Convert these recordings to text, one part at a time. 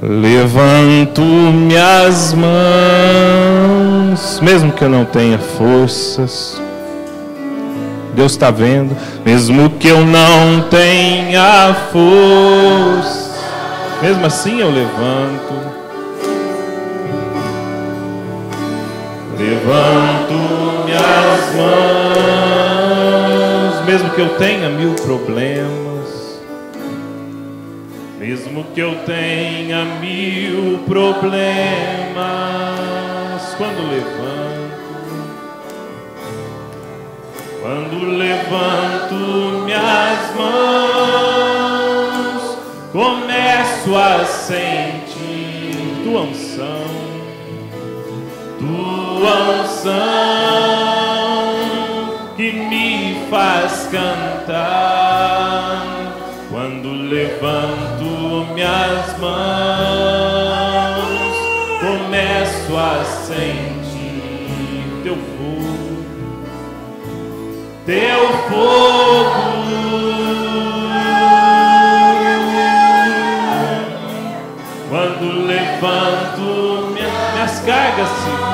Levanto minhas mãos, mesmo que eu não tenha forças. Deus está vendo, mesmo que eu não tenha força, mesmo assim eu levanto. Levanto minhas mãos, mesmo que eu tenha 1000 problemas, mesmo que eu tenha 1000 problemas, quando levanto minhas mãos, começo a sentir tua unção, que me faz cantar. Quando levanto minhas mãos, começo a sentir teu fogo, quando levanto minhas cargas se vão,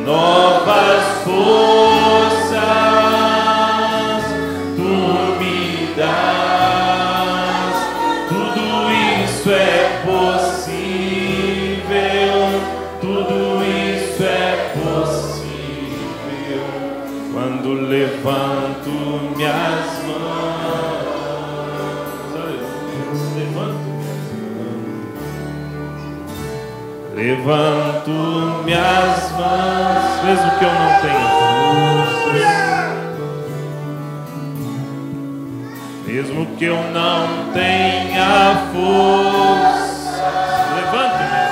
novas forças, tu me dás, tudo isso é possível, quando levanto minhas mãos, levanto minhas mãos, mesmo que eu não tenha força, mesmo que eu não tenha força, levanto minhas,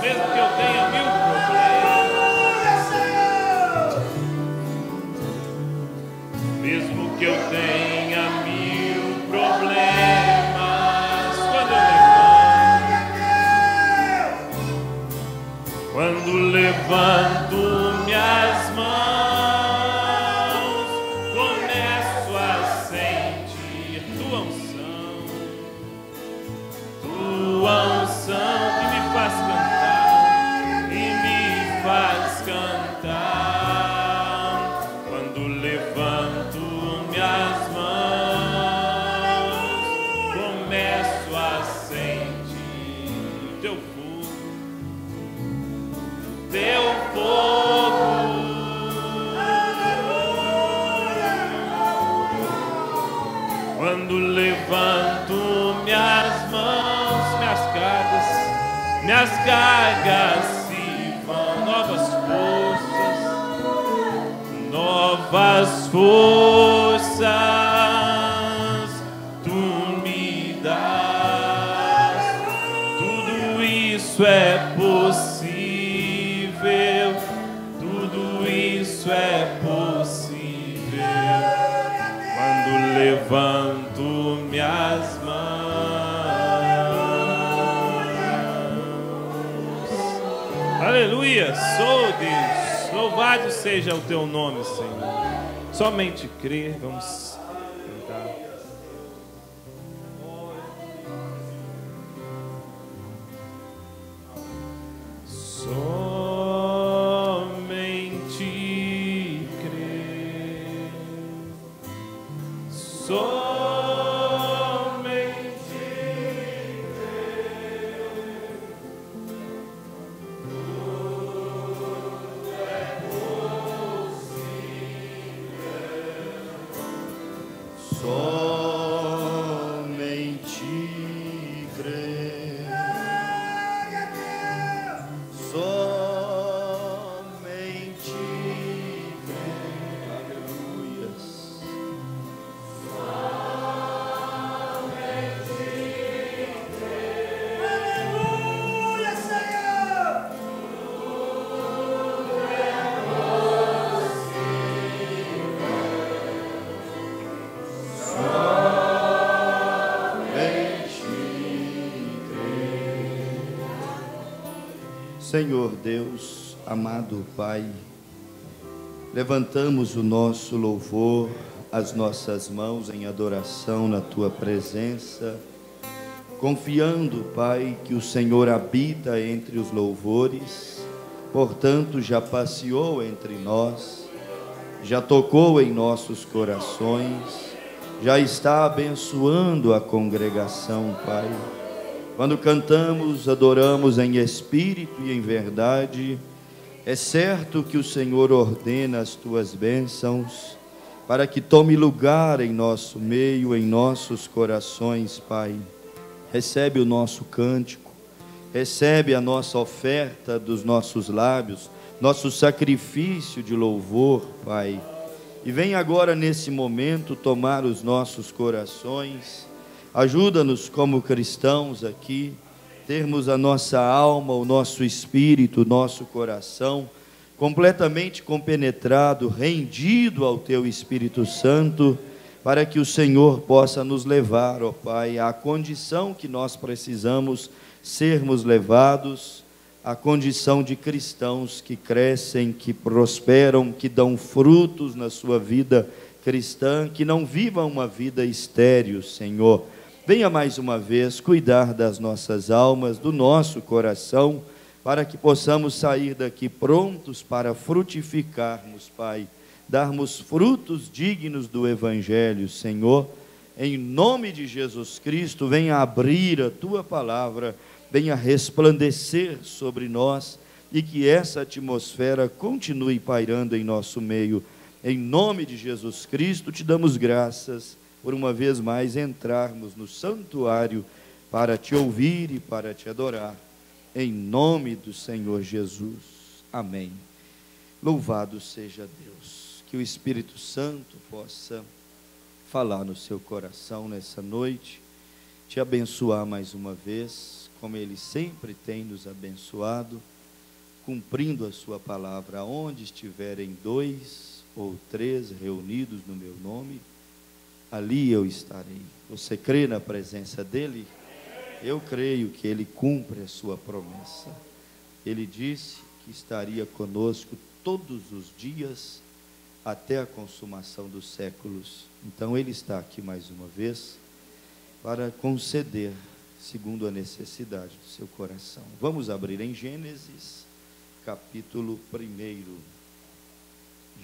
mesmo que eu tenha 1000 problemas, mesmo que eu tenha 1000 problemas, quando levanto minhas mãos, começo a sentir tua unção que me faz cantar, quando levanto minhas mãos, começo a sentir teu fogo, quando levanto minhas mãos, minhas cargas se vão, novas forças, tu me dás, tudo isso é possível, quando levanto minhas mãos. Aleluia, sou Deus, louvado seja o teu nome, Senhor. Somente crer, vamos cantar. Somente crer, somente crer, tudo é possível. Somente crer, somente crer, aleluias. Aleluia, Senhor! Somente Senhor Deus, amado Pai, levantamos o nosso louvor, as nossas mãos em adoração na Tua presença, confiando, Pai, que o Senhor habita entre os louvores, portanto já passeou entre nós, já tocou em nossos corações, já está abençoando a congregação, Pai. Quando cantamos, adoramos em espírito e em verdade, é certo que o Senhor ordena as Tuas bênçãos para que tome lugar em nosso meio, em nossos corações, Pai. Recebe o nosso cântico, recebe a nossa oferta dos nossos lábios, nosso sacrifício de louvor, Pai. E vem agora nesse momento tomar os nossos corações. Ajuda-nos como cristãos aqui, termos a nossa alma, o nosso espírito, o nosso coração completamente compenetrado, rendido ao Teu Espírito Santo, para que o Senhor possa nos levar, ó Pai, à condição que nós precisamos sermos levados, à condição de cristãos que crescem, que prosperam, que dão frutos na sua vida cristã, que não vivam uma vida estéril, Senhor. Venha mais uma vez cuidar das nossas almas, do nosso coração, para que possamos sair daqui prontos para frutificarmos, Pai, darmos frutos dignos do Evangelho, Senhor. Em nome de Jesus Cristo, venha abrir a Tua palavra, venha resplandecer sobre nós e que essa atmosfera continue pairando em nosso meio. Em nome de Jesus Cristo, Te damos graças por uma vez mais entrarmos no santuário para Te ouvir e para Te adorar. Em nome do Senhor Jesus. Amém. Louvado seja Deus. Que o Espírito Santo possa falar no seu coração nessa noite, te abençoar mais uma vez, como Ele sempre tem nos abençoado, cumprindo a sua palavra. Onde estiverem 2 ou 3 reunidos no meu nome, ali eu estarei. Você crê na presença dEle? Eu creio que Ele cumpre a sua promessa. Ele disse que estaria conosco todos os dias até a consumação dos séculos. Então Ele está aqui mais uma vez para conceder segundo a necessidade do seu coração. Vamos abrir em Gênesis, capítulo 1.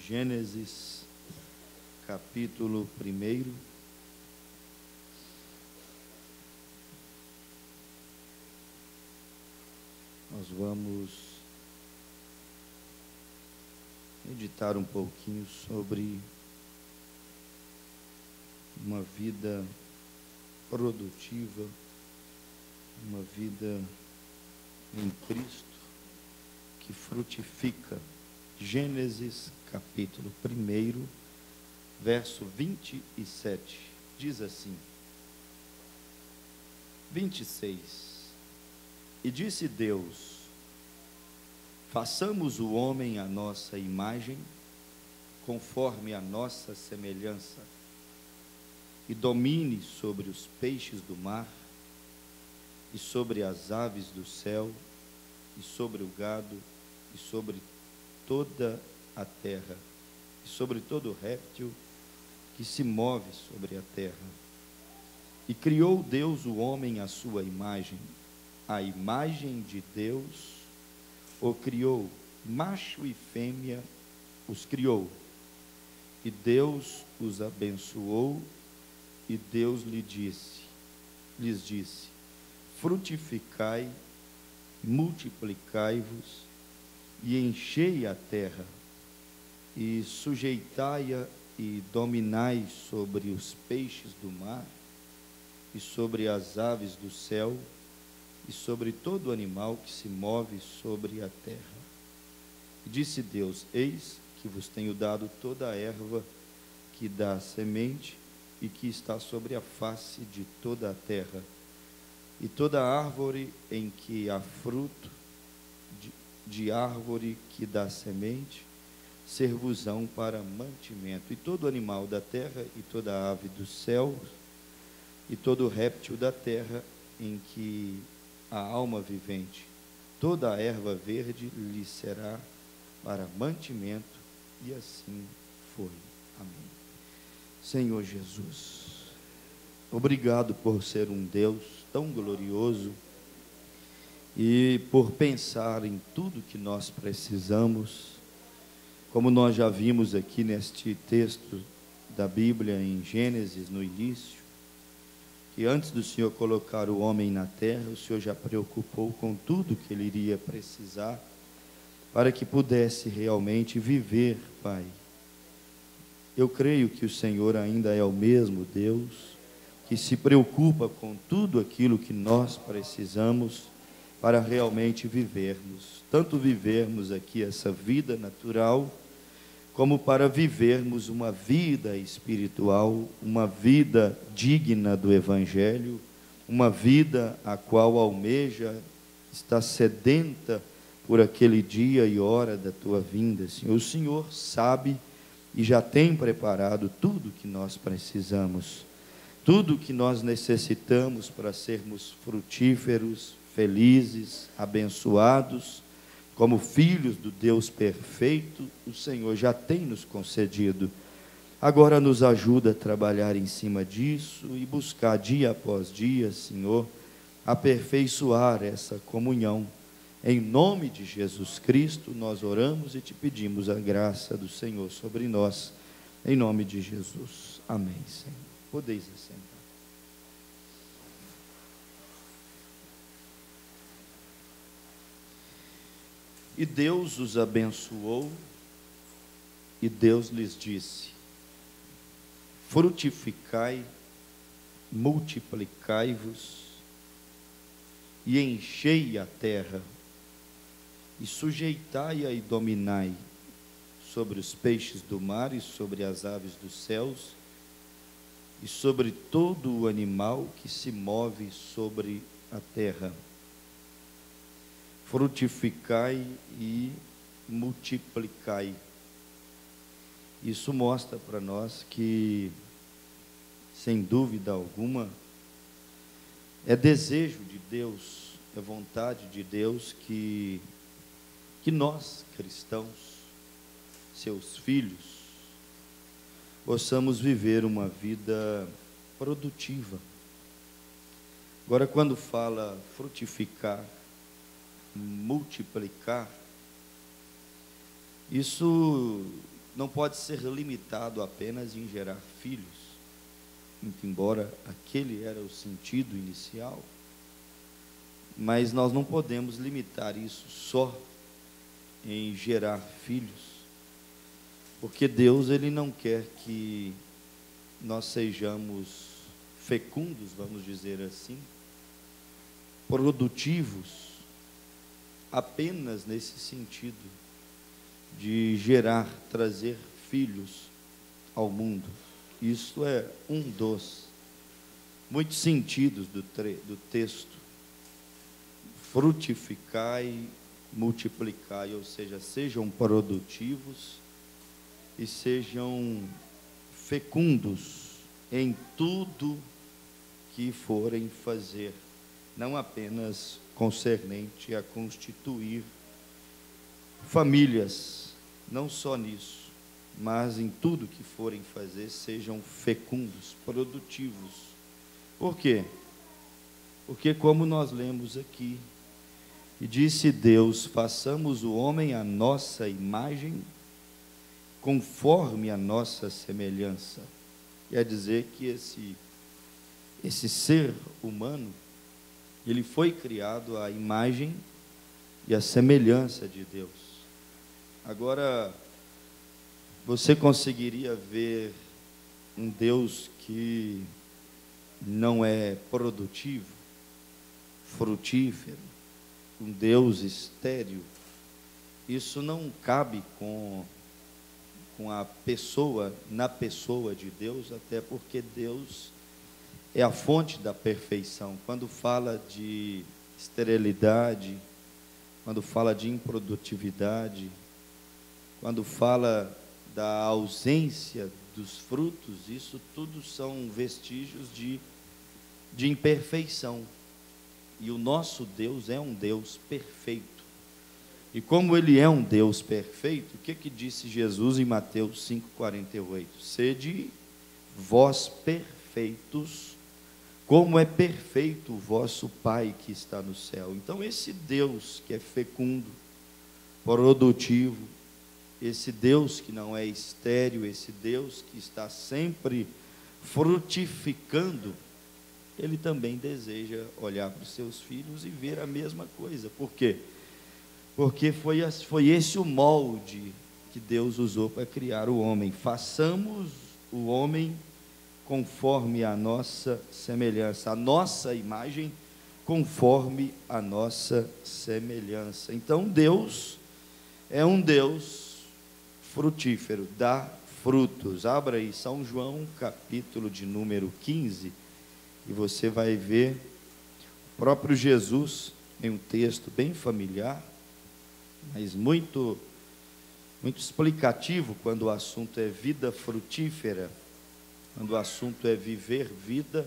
Gênesis, capítulo 1. Nós vamos meditar um pouquinho sobre uma vida produtiva, uma vida em Cristo que frutifica. Gênesis, capítulo 1, verso 27, diz assim, 26, e disse Deus, façamos o homem à nossa imagem, conforme a nossa semelhança, e domine sobre os peixes do mar, e sobre as aves do céu, e sobre o gado, e sobre toda a terra, e sobre todo réptil que se move sobre a terra. E criou Deus o homem à sua imagem, a imagem de Deus o criou, macho e fêmea os criou. E Deus os abençoou, e Deus lhes disse, frutificai, multiplicai-vos, e enchei a terra, e sujeitai-a, e dominai sobre os peixes do mar, e sobre as aves do céu, e sobre todo animal que se move sobre a terra. E disse Deus, eis que vos tenho dado toda a erva que dá semente, e que está sobre a face de toda a terra, e toda árvore em que há fruto, de árvore que dá semente, ser-vos-ão para mantimento, e todo animal da terra, e toda ave do céu, e todo réptil da terra, em que a alma vivente, toda a erva verde lhe será para mantimento, e assim foi. Amém. Senhor Jesus, obrigado por ser um Deus tão glorioso e por pensar em tudo que nós precisamos, como nós já vimos aqui neste texto da Bíblia em Gênesis, no início, que antes do Senhor colocar o homem na terra, o Senhor já preocupou com tudo que ele iria precisar para que pudesse realmente viver, Pai. Eu creio que o Senhor ainda é o mesmo Deus, que se preocupa com tudo aquilo que nós precisamos para realmente vivermos, tanto vivermos aqui essa vida natural, como para vivermos uma vida espiritual, uma vida digna do Evangelho, uma vida a qual almeja, está sedenta por aquele dia e hora da tua vinda, Senhor. O Senhor sabe e já tem preparado tudo que nós precisamos, tudo que nós necessitamos para sermos frutíferos, felizes, abençoados, como filhos do Deus perfeito, o Senhor já tem nos concedido. Agora nos ajuda a trabalhar em cima disso e buscar dia após dia, Senhor, aperfeiçoar essa comunhão. Em nome de Jesus Cristo, nós oramos e te pedimos a graça do Senhor sobre nós. Em nome de Jesus. Amém, Senhor. Podeis assentar. E Deus os abençoou, e Deus lhes disse: frutificai, multiplicai-vos, e enchei a terra, e sujeitai-a e dominai sobre os peixes do mar e sobre as aves dos céus, e sobre todo o animal que se move sobre a terra. Frutificai e multiplicai. Isso mostra para nós que, sem dúvida alguma, é desejo de Deus, é vontade de Deus que nós, cristãos, seus filhos, possamos viver uma vida produtiva. Agora, quando fala frutificar, multiplicar, isso não pode ser limitado apenas em gerar filhos, muito embora aquele era o sentido inicial, mas nós não podemos limitar isso só em gerar filhos, porque Deus, Ele não quer que nós sejamos fecundos, vamos dizer assim, produtivos, apenas nesse sentido de gerar, trazer filhos ao mundo. Isso é um dos muitos sentidos do texto. Frutificai, multiplicai, ou seja, sejam produtivos e sejam fecundos em tudo que forem fazer, não apenas concernente a constituir famílias, não só nisso, mas em tudo que forem fazer, sejam fecundos, produtivos. Por quê? Porque, como nós lemos aqui, e disse Deus: façamos o homem à nossa imagem, conforme a nossa semelhança. Quer dizer que esse ser humano, ele foi criado à imagem e à semelhança de Deus. Agora, você conseguiria ver um Deus que não é produtivo, frutífero, um Deus estéril? Isso não cabe com a pessoa, na pessoa de Deus, até porque Deus é a fonte da perfeição. Quando fala de esterilidade, quando fala de improdutividade, quando fala da ausência dos frutos, isso tudo são vestígios de imperfeição. E o nosso Deus é um Deus perfeito. E como Ele é um Deus perfeito, o que disse Jesus em Mateus 5,48? Sede vós perfeitos, como é perfeito o vosso Pai que está no céu. Então esse Deus que é fecundo, produtivo, esse Deus que não é estéril, esse Deus que está sempre frutificando, Ele também deseja olhar para os seus filhos e ver a mesma coisa. Por quê? Porque foi esse o molde que Deus usou para criar o homem. Façamos o homem conforme a nossa semelhança, a nossa imagem conforme a nossa semelhança. Então Deus é um Deus frutífero, dá frutos. Abra aí São João, capítulo de número 15, e você vai ver o próprio Jesus em um texto bem familiar, mas muito explicativo quando o assunto é vida frutífera, quando o assunto é viver vida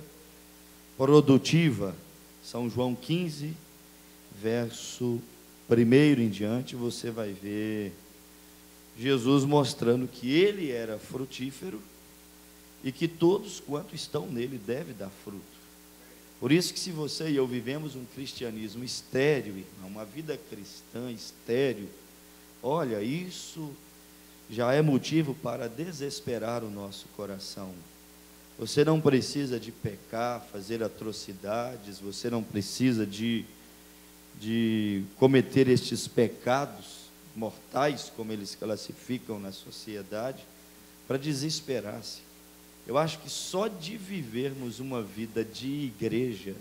produtiva. São João 15, verso 1 em diante, você vai ver Jesus mostrando que Ele era frutífero e que todos quanto estão nele devem dar fruto. Por isso que se você e eu vivemos um cristianismo estéril, uma vida cristã estéril, olha, isso já é motivo para desesperar o nosso coração. Você não precisa de pecar, fazer atrocidades, você não precisa de cometer estes pecados mortais, como eles classificam na sociedade, para desesperar-se. Eu acho que só de vivermos uma vida de igreja,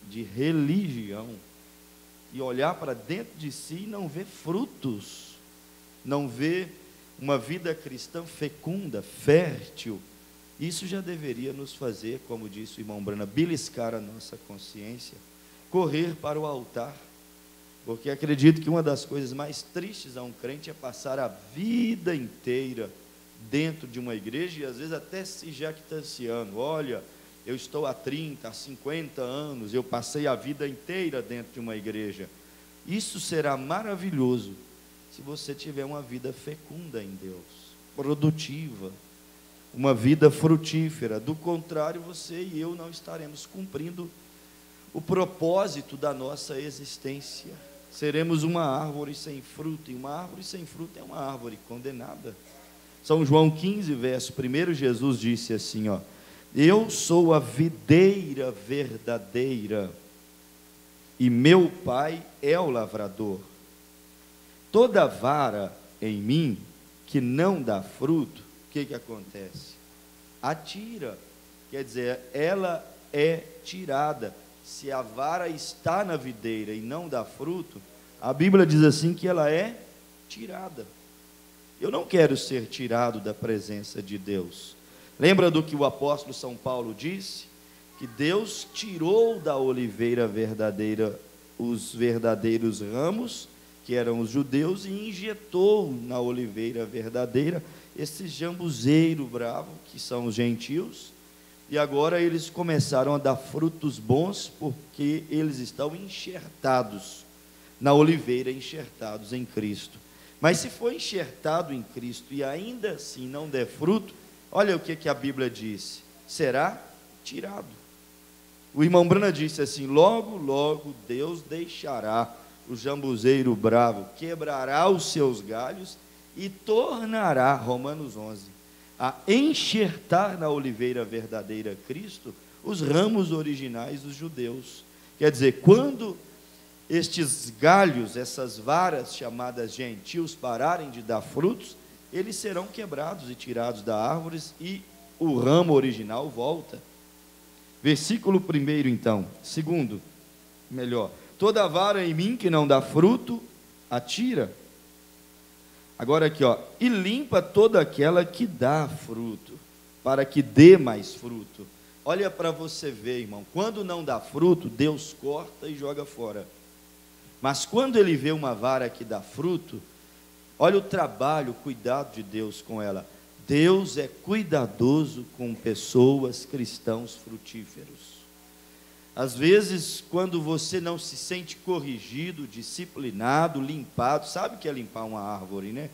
de religião, e olhar para dentro de si e não ver frutos, não ver uma vida cristã fecunda, fértil, isso já deveria nos fazer, como disse o irmão Brana, beliscar a nossa consciência, correr para o altar, porque acredito que uma das coisas mais tristes a um crente é passar a vida inteira dentro de uma igreja e às vezes até se jactanciando. Olha, eu estou há 30, há 50 anos, eu passei a vida inteira dentro de uma igreja. Isso será maravilhoso se você tiver uma vida fecunda em Deus, produtiva, uma vida frutífera. Do contrário, você e eu não estaremos cumprindo o propósito da nossa existência. Seremos uma árvore sem fruto, e uma árvore sem fruto é uma árvore condenada. São João 15, verso 1, Jesus disse assim, ó: eu sou a videira verdadeira, e meu Pai é o lavrador. Toda vara em mim que não dá fruto, o que acontece? Atira, quer dizer, ela é tirada. Se a vara está na videira e não dá fruto, a Bíblia diz assim que ela é tirada. Eu não quero ser tirado da presença de Deus. Lembra do que o apóstolo São Paulo disse? Que Deus tirou da oliveira verdadeira os verdadeiros ramos, que eram os judeus, e injetou na oliveira verdadeira esse jambuzeiro bravo, que são os gentios, e agora eles começaram a dar frutos bons, porque eles estão enxertados na oliveira, enxertados em Cristo. Mas se for enxertado em Cristo e ainda assim não der fruto, olha o que a Bíblia diz: será tirado. O irmão Brana disse assim: logo, logo Deus deixará o jambuzeiro bravo, quebrará os seus galhos e tornará, Romanos 11, a enxertar na oliveira verdadeira Cristo os ramos originais dos judeus. Quer dizer, quando estes galhos, essas varas chamadas gentios pararem de dar frutos, eles serão quebrados e tirados da árvore e o ramo original volta. Versículo 1 então. Segundo, melhor, toda vara em mim que não dá fruto, atira. Agora aqui, ó, e limpa toda aquela que dá fruto, para que dê mais fruto. Olha para você ver, irmão, quando não dá fruto, Deus corta e joga fora. Mas quando Ele vê uma vara que dá fruto, olha o trabalho, o cuidado de Deus com ela. Deus é cuidadoso com pessoas, cristãos frutíferos. Às vezes, quando você não se sente corrigido, disciplinado, limpado, sabe o que é limpar uma árvore, né?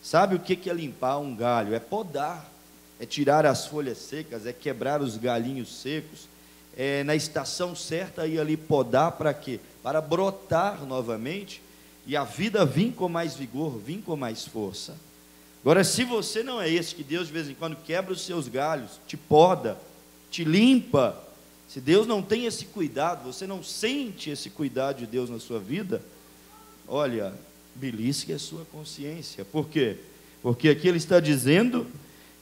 Sabe o que é limpar um galho? É podar, é tirar as folhas secas, é quebrar os galhinhos secos, é na estação certa ir ali podar para quê? Para brotar novamente e a vida vir com mais vigor, vir com mais força. Agora, se você não é esse, que Deus de vez em quando quebra os seus galhos, te poda, te limpa, se Deus não tem esse cuidado, você não sente esse cuidado de Deus na sua vida, olha, belisque a sua consciência. Por quê? Porque aqui ele está dizendo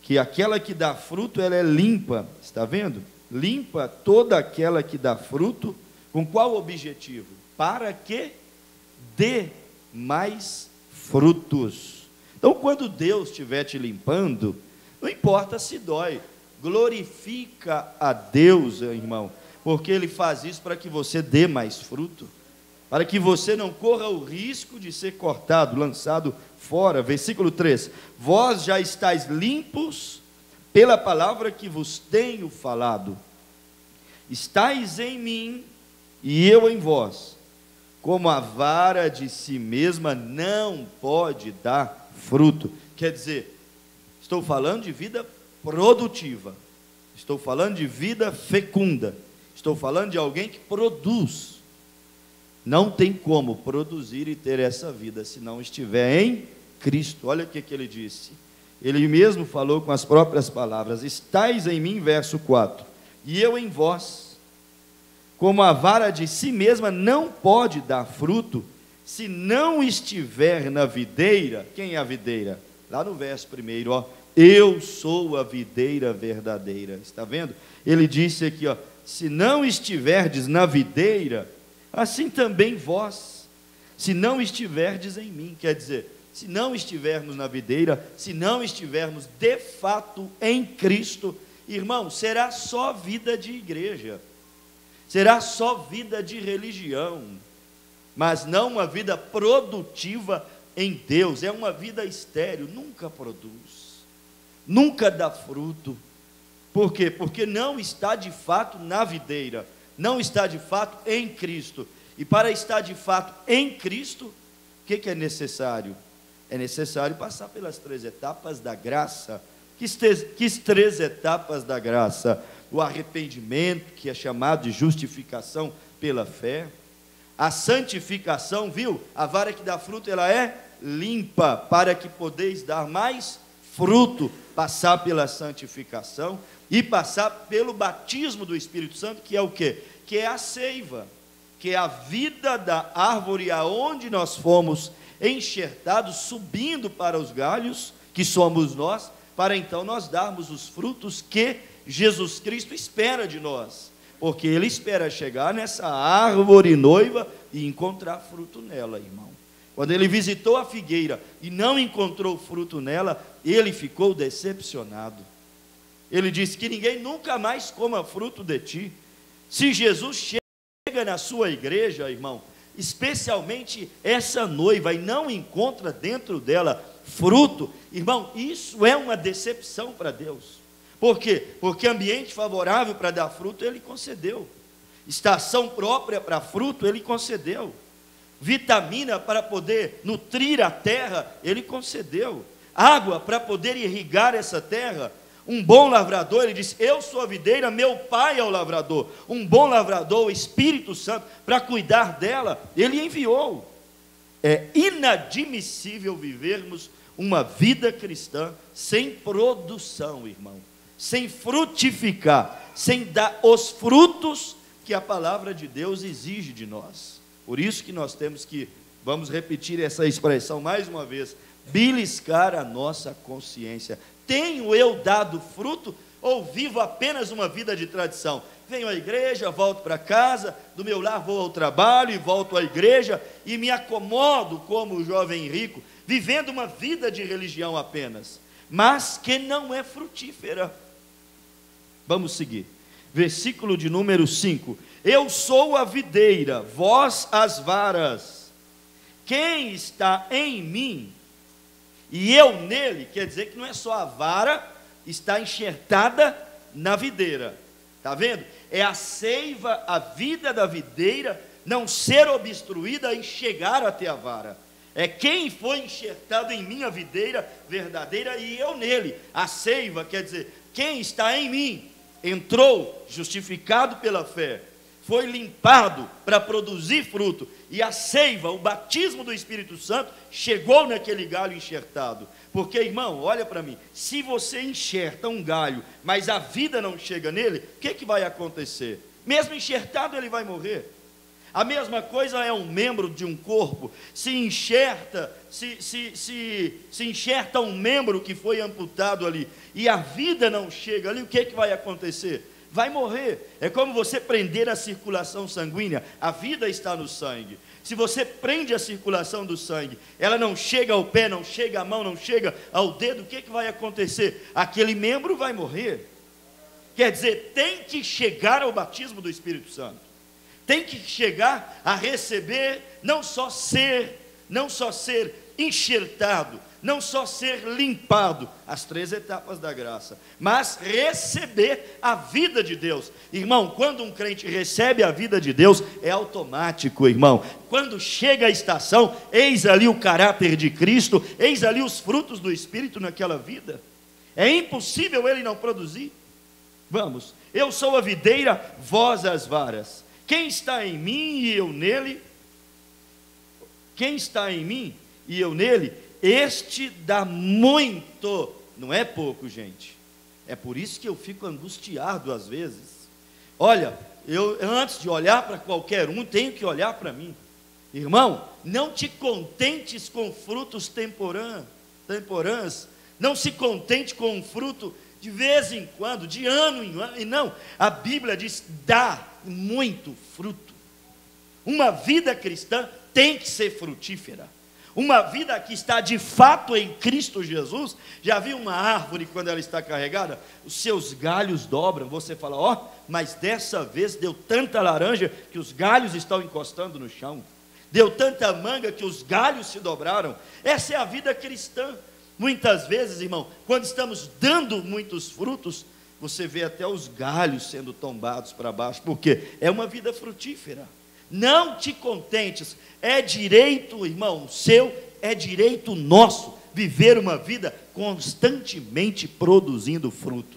que aquela que dá fruto, ela é limpa, está vendo? Limpa toda aquela que dá fruto, com qual objetivo? Para que dê mais frutos. Então, quando Deus estiver te limpando, não importa se dói, glorifica a Deus, irmão, porque Ele faz isso para que você dê mais fruto, para que você não corra o risco de ser cortado, lançado fora. Versículo 3: vós já estáis limpos pela palavra que vos tenho falado, estáis em mim e eu em vós, como a vara de si mesma não pode dar fruto. Quer dizer, estou falando de vida produtiva, estou falando de vida fecunda, estou falando de alguém que produz. Não tem como produzir e ter essa vida se não estiver em Cristo. Olha o que ele disse, ele mesmo falou com as próprias palavras: estais em mim, verso 4, e eu em vós, como a vara de si mesma não pode dar fruto se não estiver na videira. Quem é a videira? Lá no verso 1, ó, eu sou a videira verdadeira. Está vendo? Ele disse aqui, ó, se não estiverdes na videira, assim também vós, se não estiverdes em mim. Quer dizer, se não estivermos na videira, se não estivermos de fato em Cristo, irmão, será só vida de igreja, será só vida de religião, mas não uma vida produtiva em Deus. É uma vida estéril, nunca produz, nunca dá fruto. Por quê? Porque não está de fato na videira, não está de fato em Cristo. E para estar de fato em Cristo, o que é necessário? É necessário passar pelas 3 etapas da graça. Que 3 etapas da graça? O arrependimento, que é chamado de justificação pela fé. A santificação, viu? A vara que dá fruto, ela é limpa, para que podeis dar mais fruto. Passar pela santificação e passar pelo batismo do Espírito Santo, que é o quê? Que é a seiva, que é a vida da árvore aonde nós fomos enxertados, subindo para os galhos, que somos nós, para então nós darmos os frutos que Jesus Cristo espera de nós, porque Ele espera chegar nessa árvore noiva e encontrar fruto nela, irmão. Quando Ele visitou a figueira e não encontrou fruto nela, Ele ficou decepcionado. Ele disse que ninguém nunca mais coma fruto de ti. Se Jesus chega na sua igreja, irmão, especialmente essa noiva, e não encontra dentro dela fruto, irmão, isso é uma decepção para Deus. Por quê? Porque ambiente favorável para dar fruto, Ele concedeu. Estação própria para fruto, Ele concedeu. Vitamina para poder nutrir a terra, Ele concedeu. Água para poder irrigar essa terra. Um bom lavrador, Ele disse: eu sou a videira, meu Pai é o lavrador. Um bom lavrador, o Espírito Santo, para cuidar dela, Ele enviou. É inadmissível vivermos uma vida cristã sem produção, irmão, sem frutificar, sem dar os frutos que a palavra de Deus exige de nós. Por isso que nós temos que, vamos repetir essa expressão mais uma vez, beliscar a nossa consciência. Tenho eu dado fruto ou vivo apenas uma vida de tradição? Venho à igreja, volto para casa, do meu lar vou ao trabalho e volto à igreja e me acomodo como o jovem rico, vivendo uma vida de religião apenas, mas que não é frutífera. Vamos seguir. Versículo de número 5. Eu sou a videira, vós as varas. Quem está em mim e eu nele, quer dizer que não é só a vara está enxertada na videira, Está vendo? É a seiva, a vida da videira não ser obstruída e chegar até a vara. É quem foi enxertado em mim, a videira verdadeira, e eu nele. A seiva quer dizer, quem está em mim, entrou, justificado pela fé, foi limpado para produzir fruto, e a seiva, o batismo do Espírito Santo, chegou naquele galho enxertado. Porque, irmão, olha para mim, se você enxerta um galho, mas a vida não chega nele, o que vai acontecer? Mesmo enxertado, ele vai morrer. A mesma coisa é um membro de um corpo. Se enxerta um membro que foi amputado ali, e a vida não chega ali, o que vai acontecer? Vai morrer. É como você prender a circulação sanguínea. A vida está no sangue. Se você prende a circulação do sangue, ela não chega ao pé, não chega à mão, não chega ao dedo, o que vai acontecer? Aquele membro vai morrer. Quer dizer, tem que chegar ao batismo do Espírito Santo. Tem que chegar a receber, não só ser enxertado, não só ser limpado, as 3 etapas da graça, mas receber a vida de Deus. Irmão, quando um crente recebe a vida de Deus, é automático, irmão. Quando chega a estação, eis ali o caráter de Cristo, eis ali os frutos do Espírito naquela vida. É impossível ele não produzir. Vamos, eu sou a videira, vós as varas. Quem está em mim e eu nele? Quem está em mim e eu nele? Este dá muito, não é pouco, gente. É por isso que eu fico angustiado às vezes. Olha, eu antes de olhar para qualquer um, tenho que olhar para mim. Irmão, não te contentes com frutos temporãs. Não se contente com um fruto de vez em quando, de ano em ano. E não, a Bíblia diz, dá muito fruto. Uma vida cristã tem que ser frutífera. Uma vida que está de fato em Cristo Jesus. Já viu uma árvore quando ela está carregada? Os seus galhos dobram. Você fala, ó, mas dessa vez deu tanta laranja que os galhos estão encostando no chão. Deu tanta manga que os galhos se dobraram. Essa é a vida cristã. Muitas vezes, irmão, quando estamos dando muitos frutos, você vê até os galhos sendo tombados para baixo, porque é uma vida frutífera. Não te contentes, é direito, irmão, seu, é direito nosso, viver uma vida constantemente produzindo fruto.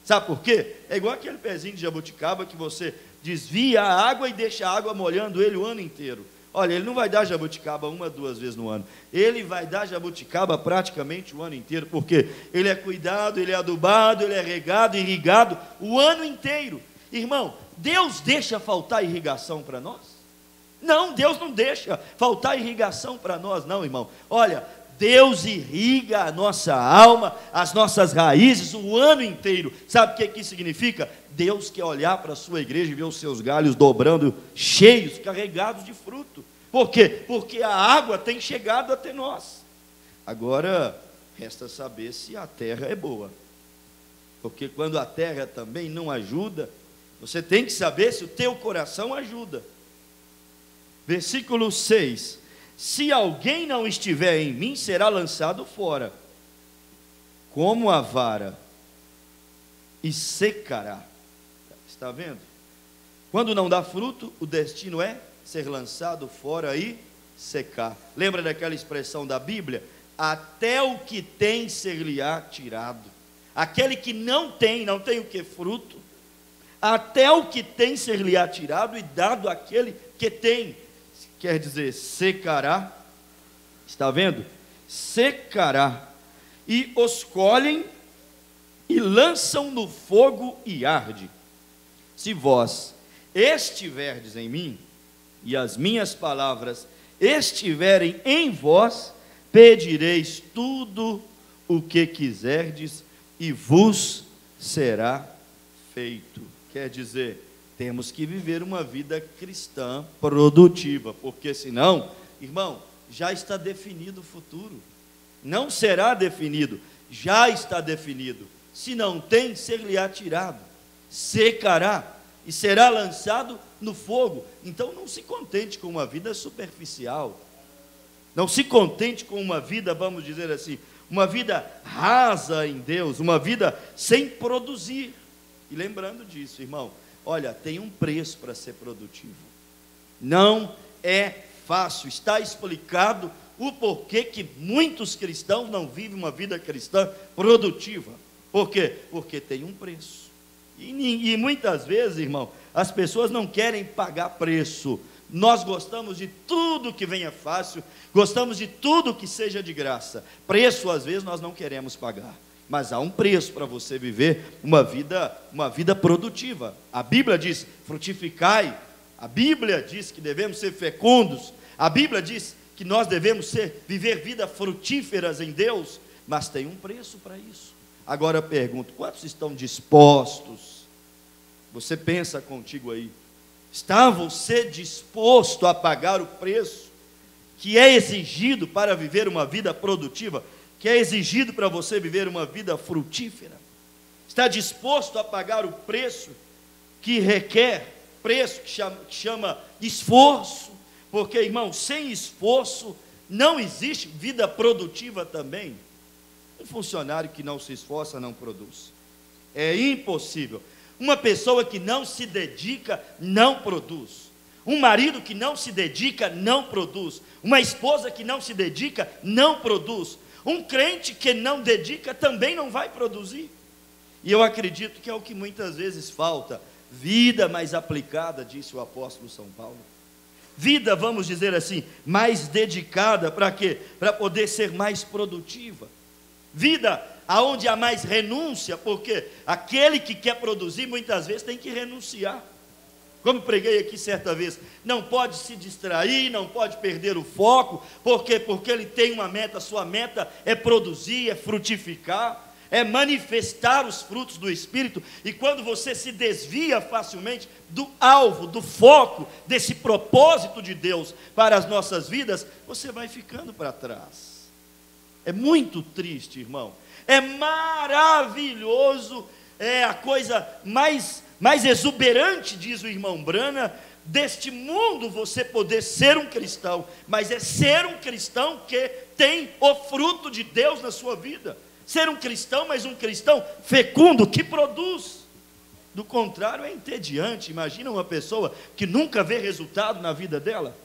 Sabe por quê? É igual aquele pezinho de jabuticaba que você desvia a água e deixa a água molhando ele o ano inteiro. Olha, ele não vai dar jabuticaba 1 a 2 vezes no ano. Ele vai dar jabuticaba praticamente o ano inteiro, porque ele é cuidado, ele é adubado, ele é regado, irrigado o ano inteiro. Irmão, Deus deixa faltar irrigação para nós? Não, Deus não deixa faltar irrigação para nós, não, irmão. Olha, Deus irriga a nossa alma, as nossas raízes o ano inteiro. Sabe o que isso significa? Deus quer olhar para a sua igreja e ver os seus galhos dobrando, cheios, carregados de fruto. Por quê? Porque a água tem chegado até nós. Agora, resta saber se a terra é boa. Porque quando a terra também não ajuda, você tem que saber se o teu coração ajuda. Versículo 6. Se alguém não estiver em mim, será lançado fora, como a vara, e secará. Está vendo? Quando não dá fruto, o destino é ser lançado fora e secar. Lembra daquela expressão da Bíblia? Até o que tem ser-lhe-á tirado. Aquele que não tem o que? Fruto. Até o que tem ser-lhe-á tirado e dado àquele que tem. Quer dizer, secará. Está vendo? Secará. E os colhem e lançam no fogo e arde. Se vós estiverdes em mim, e as minhas palavras estiverem em vós, pedireis tudo o que quiserdes, e vos será feito. Quer dizer, temos que viver uma vida cristã produtiva, porque senão, irmão, já está definido o futuro. Não será definido, já está definido. Se não tem, ser-lhe-á tirado, secará e será lançado no fogo. Então não se contente com uma vida superficial. Não se contente com uma vida, vamos dizer assim, uma vida rasa em Deus, uma vida sem produzir. E lembrando disso, irmão, olha, tem um preço para ser produtivo. Não é fácil. Está explicado o porquê que muitos cristãos não vivem uma vida cristã produtiva. Por quê? Porque tem um preço. E muitas vezes, irmão, as pessoas não querem pagar preço. Nós gostamos de tudo que venha fácil, gostamos de tudo que seja de graça. Preço, às vezes, nós não queremos pagar. Mas há um preço para você viver uma vida produtiva. A Bíblia diz, frutificai. A Bíblia diz que devemos ser fecundos. A Bíblia diz que nós devemos viver vidas frutíferas em Deus. Mas tem um preço para isso. Agora eu pergunto, quantos estão dispostos? Você pensa contigo aí. Está você disposto a pagar o preço que é exigido para viver uma vida produtiva? Que é exigido para você viver uma vida frutífera? Está disposto a pagar o preço que requer, preço que chama esforço? Porque, irmão, sem esforço não existe vida produtiva também. Um funcionário que não se esforça não produz. É impossível. Uma pessoa que não se dedica não produz. Um marido que não se dedica não produz. Uma esposa que não se dedica não produz. Um crente que não dedica também não vai produzir. E eu acredito que é o que muitas vezes falta. Vida mais aplicada, disse o apóstolo São Paulo. Vida, vamos dizer assim, mais dedicada, para quê? Para poder ser mais produtiva. Vida aonde há mais renúncia, porque aquele que quer produzir muitas vezes tem que renunciar. Como preguei aqui certa vez, não pode se distrair, não pode perder o foco. Por quê? Porque ele tem uma meta, sua meta é produzir, é frutificar, é manifestar os frutos do Espírito. E quando você se desvia facilmente do alvo, do foco, desse propósito de Deus para as nossas vidas, você vai ficando para trás. É muito triste, irmão. É maravilhoso, é a coisa mais exuberante, diz o irmão Brana, deste mundo você poder ser um cristão, mas é ser um cristão que tem o fruto de Deus na sua vida. Ser um cristão, mas um cristão fecundo, que produz. Do contrário, é entediante. Imagina uma pessoa que nunca vê resultado na vida dela.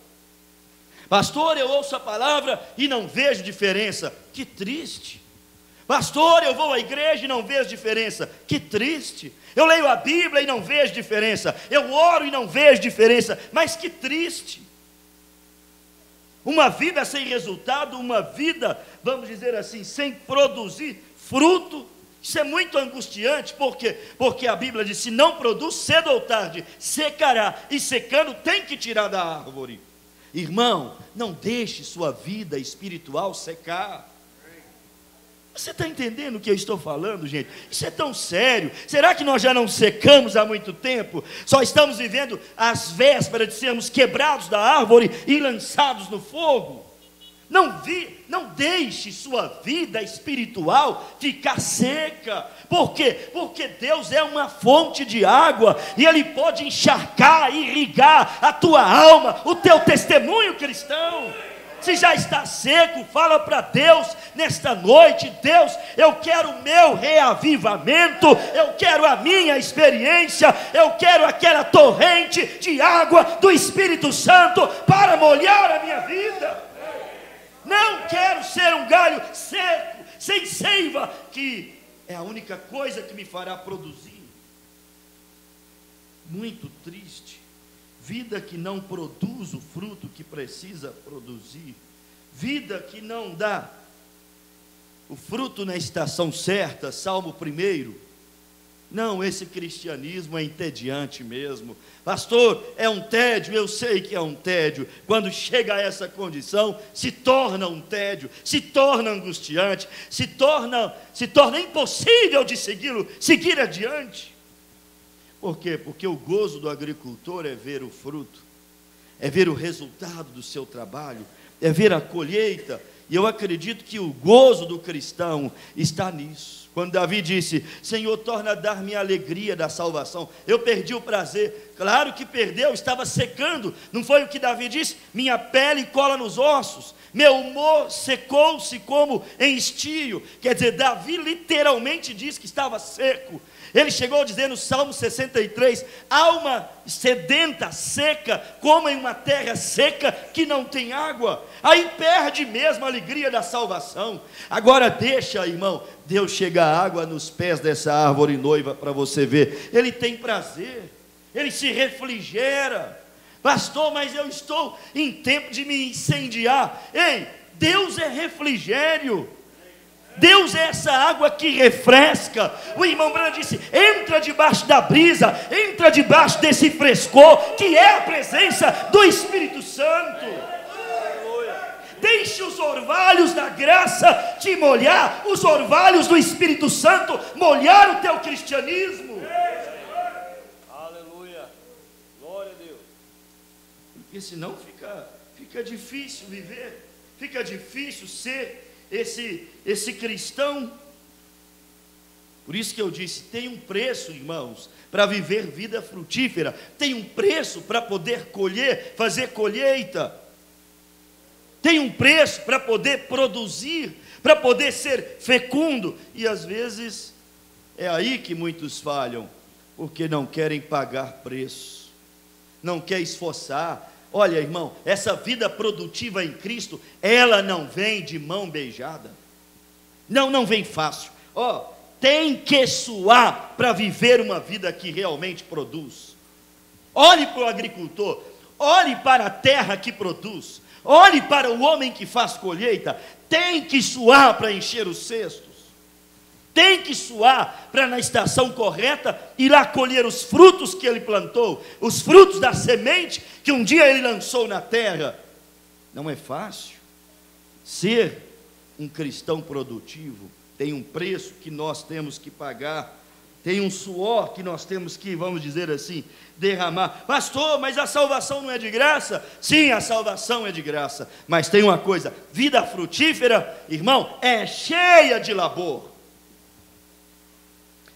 Pastor, eu ouço a palavra e não vejo diferença. Que triste. Pastor, eu vou à igreja e não vejo diferença. Que triste. Eu leio a Bíblia e não vejo diferença. Eu oro e não vejo diferença. Mas que triste. Uma vida sem resultado, uma vida, vamos dizer assim, sem produzir fruto. Isso é muito angustiante. Por quê? Porque a Bíblia diz, se não produz, cedo ou tarde secará. E secando tem que tirar da árvore. Irmão, não deixe sua vida espiritual secar. Você está entendendo o que eu estou falando, gente? Isso é tão sério. Será que nós já não secamos há muito tempo? Só estamos vivendo às vésperas de sermos quebrados da árvore e lançados no fogo? Não deixe sua vida espiritual ficar seca. Por quê? Porque Deus é uma fonte de água e Ele pode encharcar, irrigar a tua alma, o teu testemunho cristão. Se já está seco, fala para Deus nesta noite: Deus, eu quero o meu reavivamento, eu quero a minha experiência, eu quero aquela torrente de água do Espírito Santo para molhar a minha vida. Não quero ser um galho seco, sem seiva, que é a única coisa que me fará produzir. Muito triste. Vida que não produz o fruto que precisa produzir. Vida que não dá o fruto na estação certa, Salmo 1. Não, esse cristianismo é entediante mesmo. Pastor, é um tédio, eu sei que é um tédio. Quando chega a essa condição, se torna um tédio, se torna angustiante, se torna impossível de seguir adiante. Por quê? Porque o gozo do agricultor é ver o fruto, é ver o resultado do seu trabalho, é ver a colheita. E eu acredito que o gozo do cristão está nisso. Quando Davi disse: Senhor, torna a dar-me a alegria da salvação. Eu perdi o prazer. Claro que perdeu, estava secando. Não foi o que Davi disse? Minha pele cola nos ossos, meu humor secou-se como em estio. Quer dizer, Davi literalmente diz que estava seco. Ele chegou a dizer no Salmo 63, alma sedenta, seca, como em uma terra seca que não tem água. Aí perde mesmo a alegria da salvação. Agora deixa, irmão, Deus chega a água nos pés dessa árvore noiva para você ver. Ele tem prazer, ele se refrigera. Pastor, mas eu estou em tempo de me incendiar. Ei, Deus é refrigério. Deus é essa água que refresca. O irmão Branham disse: entra debaixo da brisa, entra debaixo desse frescor, que é a presença do Espírito Santo. Deixe os orvalhos da graça te molhar, os orvalhos do Espírito Santo molhar o teu cristianismo. Aleluia, glória a Deus. Porque senão fica difícil viver, fica difícil ser esse cristão. Por isso que eu disse, tem um preço, irmãos, para viver vida frutífera, tem um preço para poder colher, fazer colheita, tem um preço para poder produzir, para poder ser fecundo. E às vezes é aí que muitos falham, porque não querem pagar preço, não quer esforçar. Olha, irmão, essa vida produtiva em Cristo, ela não vem de mão beijada. Não vem fácil. Tem que suar para viver uma vida que realmente produz. Olhe para o agricultor, olhe para a terra que produz, olhe para o homem que faz colheita. Tem que suar para encher os cestos. Tem que suar para na estação correta ir lá colher os frutos que ele plantou, os frutos da semente que um dia ele lançou na terra. Não é fácil. Ser um cristão produtivo tem um preço que nós temos que pagar, tem um suor que nós temos que, vamos dizer assim, derramar. Pastor, mas a salvação não é de graça? Sim, a salvação é de graça, mas tem uma coisa: vida frutífera, irmão, é cheia de labor.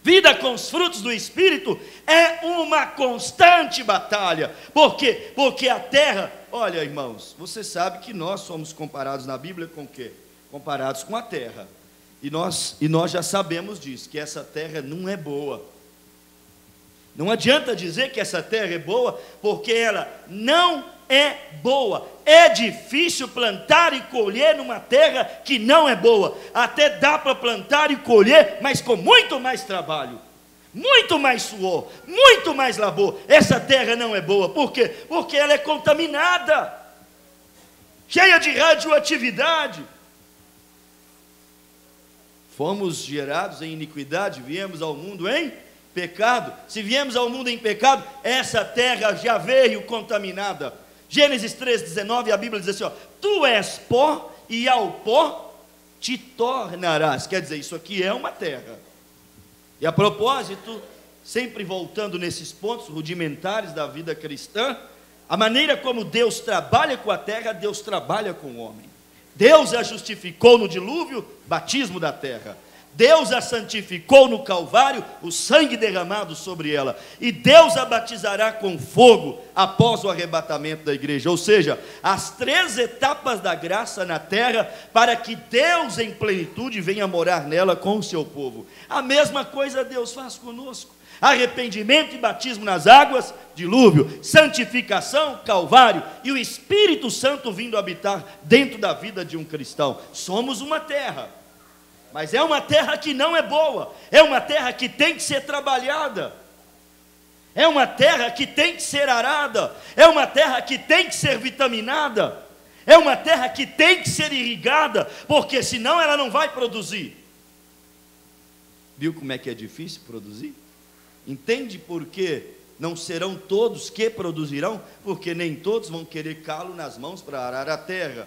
Vida com os frutos do Espírito é uma constante batalha. Por quê? Porque a terra, olha, irmãos, você sabe que nós somos comparados na Bíblia com o quê? Comparados com a terra. E nós já sabemos disso, que essa terra não é boa. Não adianta dizer que essa terra é boa, porque ela não é boa. É difícil plantar e colher numa terra que não é boa. Até dá para plantar e colher, mas com muito mais trabalho, muito mais suor, muito mais labor. Essa terra não é boa. Por quê? Porque ela é contaminada, cheia de radioatividade. Fomos gerados em iniquidade, viemos ao mundo em pecado. Se viemos ao mundo em pecado, essa terra já veio contaminada. Gênesis 3,19, a Bíblia diz assim: tu és pó e ao pó te tornarás. Quer dizer, isso aqui é uma terra. E a propósito, sempre voltando nesses pontos rudimentares da vida cristã, a maneira como Deus trabalha com a terra, Deus trabalha com o homem. Deus a justificou no dilúvio, batismo da terra. Deus a santificou no Calvário, o sangue derramado sobre ela. E Deus a batizará com fogo após o arrebatamento da igreja. Ou seja, as 3 etapas da graça na terra, para que Deus em plenitude venha morar nela com o seu povo. A mesma coisa Deus faz conosco. Arrependimento e batismo nas águas, dilúvio, santificação, Calvário, e o Espírito Santo vindo habitar dentro da vida de um cristão. Somos uma terra, mas é uma terra que não é boa, é uma terra que tem que ser trabalhada, é uma terra que tem que ser arada, é uma terra que tem que ser vitaminada, é uma terra que tem que ser irrigada, porque senão ela não vai produzir. Viu como é que é difícil produzir? Entende por que não serão todos que produzirão? Porque nem todos vão querer calo nas mãos para arar a terra,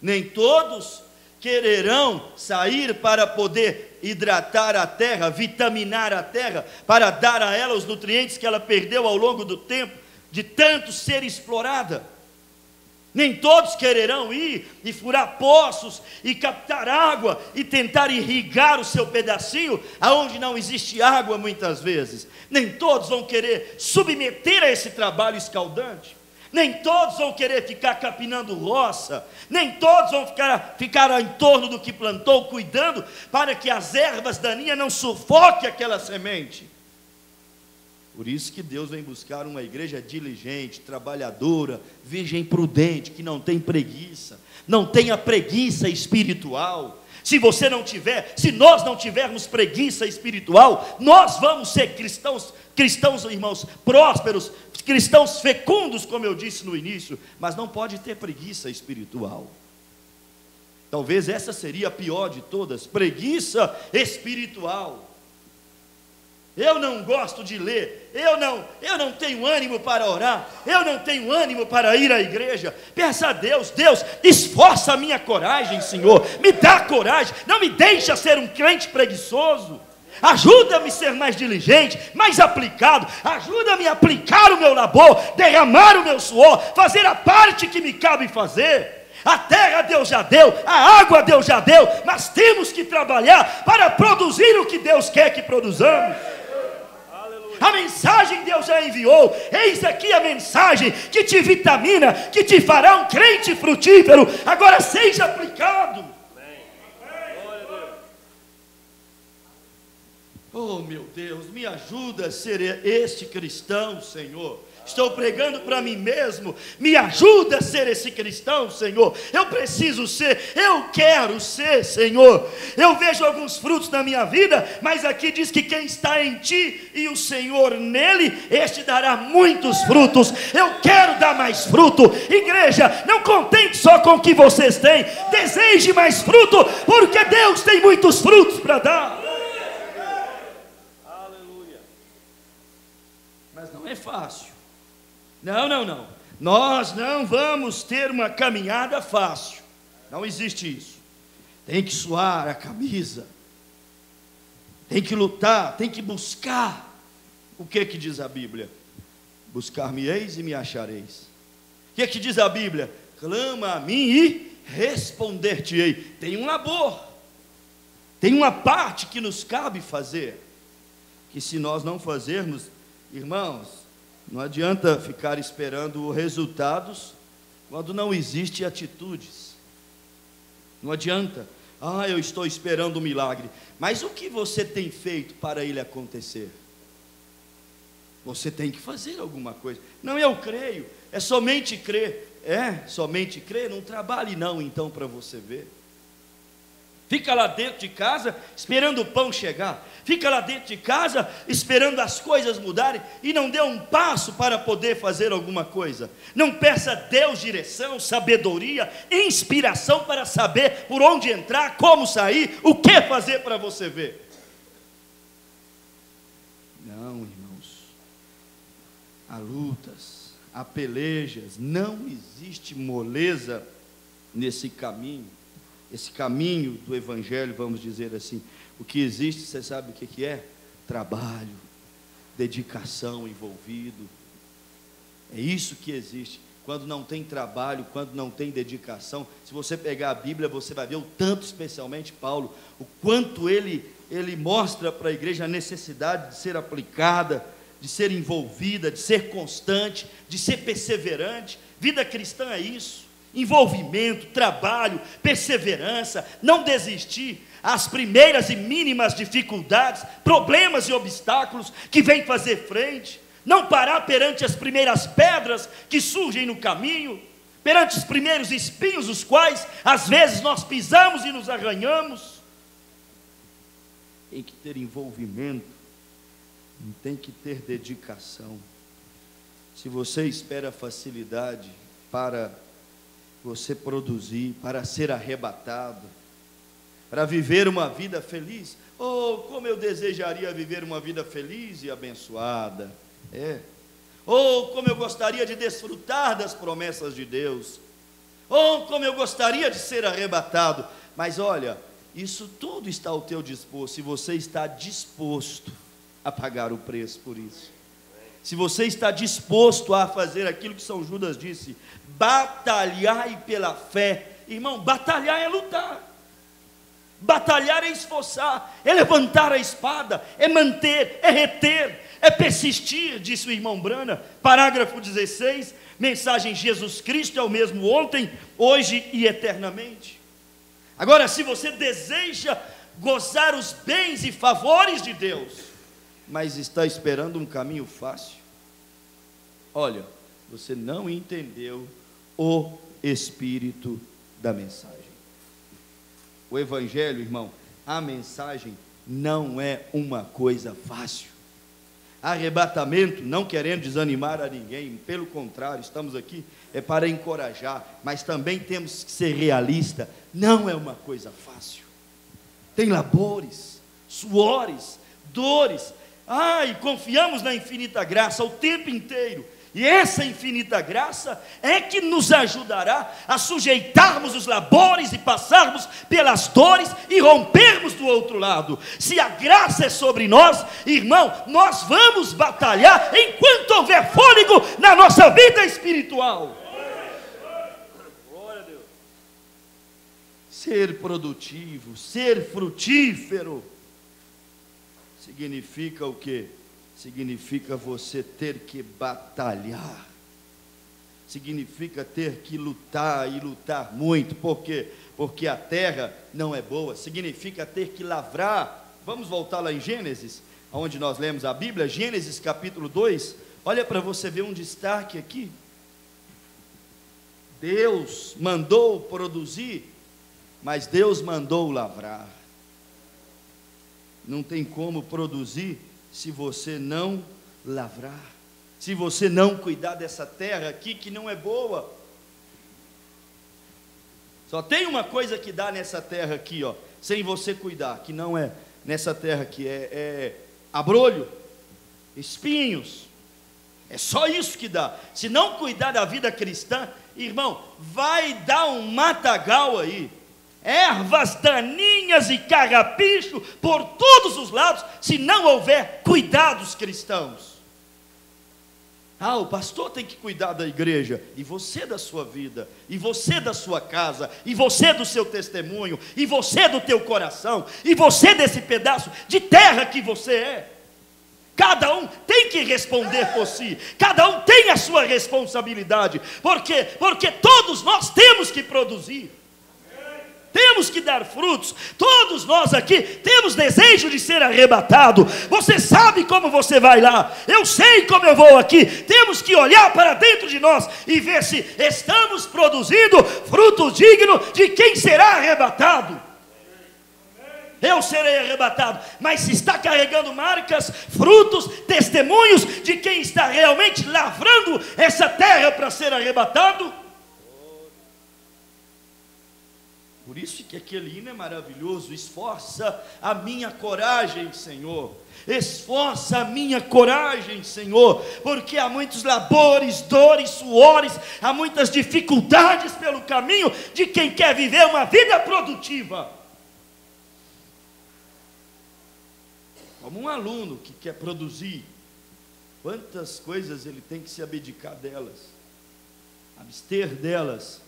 nem todos quererão sair para poder hidratar a terra, vitaminar a terra, para dar a ela os nutrientes que ela perdeu ao longo do tempo, de tanto ser explorada. Nem todos quererão ir e furar poços e captar água e tentar irrigar o seu pedacinho aonde não existe água muitas vezes. Nem todos vão querer submeter a esse trabalho escaldante. Nem todos vão querer ficar capinando roça. Nem todos vão ficar em torno do que plantou, cuidando para que as ervas daninhas não sufoquem aquela semente. Por isso que Deus vem buscar uma igreja diligente, trabalhadora, virgem prudente, que não tem preguiça, não tenha preguiça espiritual. Se nós não tivermos preguiça espiritual, nós vamos ser cristãos, irmãos, prósperos, cristãos fecundos, como eu disse no início, mas não pode ter preguiça espiritual. Talvez essa seria a pior de todas, preguiça espiritual. Eu não gosto de ler, eu não tenho ânimo para orar, eu não tenho ânimo para ir à igreja. Peça a Deus: Deus, esforça a minha coragem, Senhor, me dá coragem, não me deixa ser um crente preguiçoso. Ajuda-me a ser mais diligente, mais aplicado, ajuda-me a aplicar o meu labor, derramar o meu suor, fazer a parte que me cabe fazer. A terra Deus já deu, a água Deus já deu, mas temos que trabalhar para produzir o que Deus quer que produzamos. A mensagem Deus já enviou. Eis aqui a mensagem que te vitamina, que te fará um crente frutífero. Agora seja aplicado. Oh meu Deus, me ajuda a ser este cristão, Senhor. Estou pregando para mim mesmo. Me ajuda a ser esse cristão, Senhor. Eu preciso ser, eu quero ser, Senhor. Eu vejo alguns frutos na minha vida, mas aqui diz que quem está em ti e o Senhor nele, este dará muitos frutos. Eu quero dar mais fruto. Igreja, não contente só com o que vocês têm, deseje mais fruto, porque Deus tem muitos frutos para dar. Mas não é fácil. Não. Nós não vamos ter uma caminhada fácil. Não existe isso. Tem que suar a camisa. Tem que lutar, tem que buscar. O que diz a Bíblia? Buscar-me-eis e me achareis. O que diz a Bíblia? Clama a mim e responder-te-ei. Tem um labor. Tem uma parte que nos cabe fazer. Que se nós não fazermos, irmãos, não adianta ficar esperando resultados quando não existem atitudes. Não adianta. Eu estou esperando um milagre. Mas o que você tem feito para ele acontecer? Você tem que fazer alguma coisa. Não, eu creio. É somente crer. Somente crer. Não trabalhe não, então, para você ver. Fica lá dentro de casa esperando o pão chegar. Fica lá dentro de casa esperando as coisas mudarem e não dê um passo para poder fazer alguma coisa. Não peça a Deus direção, sabedoria, inspiração para saber por onde entrar, como sair, o que fazer para você ver. Não, irmãos. Há lutas, há pelejas, não existe moleza nesse caminho. Esse caminho do Evangelho, vamos dizer assim. O que existe, você sabe o que é? Trabalho, dedicação envolvido. É isso que existe. Quando não tem trabalho, quando não tem dedicação, se você pegar a Bíblia, você vai ver o tanto, especialmente Paulo, o quanto ele mostra para a igreja a necessidade de ser aplicada, de ser envolvida, de ser constante, de ser perseverante. Vida cristã é isso. Envolvimento, trabalho, perseverança, não desistir. As primeiras e mínimas dificuldades, problemas e obstáculos que vêm fazer frente, não parar perante as primeiras pedras que surgem no caminho, perante os primeiros espinhos, os quais às vezes nós pisamos e nos arranhamos. Tem que ter envolvimento, tem que ter dedicação. Se você espera facilidade para você produzir, para ser arrebatado, para viver uma vida feliz, como eu desejaria viver uma vida feliz e abençoada, como eu gostaria de desfrutar das promessas de Deus, como eu gostaria de ser arrebatado, mas olha, isso tudo está ao teu dispor, se você está disposto a pagar o preço por isso. se você está disposto a fazer aquilo que São Judas disse, batalhai pela fé. Irmão, batalhar é lutar. Batalhar é esforçar, é levantar a espada, é manter, é reter, é persistir, disse o irmão Brana, parágrafo 16, mensagem: Jesus Cristo é o mesmo ontem, hoje e eternamente. Agora, se você deseja gozar os bens e favores de Deus, mas está esperando um caminho fácil, olha, você não entendeu o espírito da mensagem. O evangelho, irmão, a mensagem não é uma coisa fácil. Arrebatamento, não querendo desanimar a ninguém, pelo contrário, estamos aqui para encorajar, mas também temos que ser realistas, não é uma coisa fácil. Tem labores, suores, dores, e confiamos na infinita graça o tempo inteiro. E essa infinita graça é que nos ajudará a sujeitarmos os labores e passarmos pelas dores e rompermos do outro lado. Se a graça é sobre nós, irmão, nós vamos batalhar enquanto houver fôlego na nossa vida espiritual. Glória a Deus. Ser produtivo, ser frutífero, significa o quê? Significa você ter que batalhar, significa ter que lutar e lutar muito. Por quê? Porque a terra não é boa, significa ter que lavrar. Vamos voltar lá em Gênesis, onde nós lemos a Bíblia, Gênesis capítulo 2, olha para você ver um destaque aqui. Deus mandou produzir, mas Deus mandou lavrar. Não tem como produzir se você não lavrar, se você não cuidar dessa terra aqui que não é boa. Só tem uma coisa que dá nessa terra aqui, sem você cuidar, que não é nessa terra aqui, é abrolho, espinhos, é só isso que dá. Se não cuidar da vida cristã, irmão, vai dar um matagal aí, ervas daninhas e carrapicho por todos os lados, se não houver cuidados cristãos. O pastor tem que cuidar da igreja, e você da sua vida, e você da sua casa, e você do seu testemunho, e você do teu coração, e você desse pedaço de terra que você é. Cada um tem que responder por si, cada um tem a sua responsabilidade. Por quê? Porque todos nós temos que produzir, temos que dar frutos. Todos nós aqui temos desejo de ser arrebatado. Você sabe como você vai lá, eu sei como eu vou aqui. Temos que olhar para dentro de nós e ver se estamos produzindo fruto digno de quem será arrebatado. Eu serei arrebatado, mas se está carregando marcas, frutos, testemunhos de quem está realmente lavrando essa terra para ser arrebatado. Por isso que aquele hino é maravilhoso: esforça a minha coragem, Senhor, esforça a minha coragem, Senhor, porque há muitos labores, dores, suores, há muitas dificuldades pelo caminho de quem quer viver uma vida produtiva. Como um aluno que quer produzir, quantas coisas ele tem que se abdicar delas, abster delas.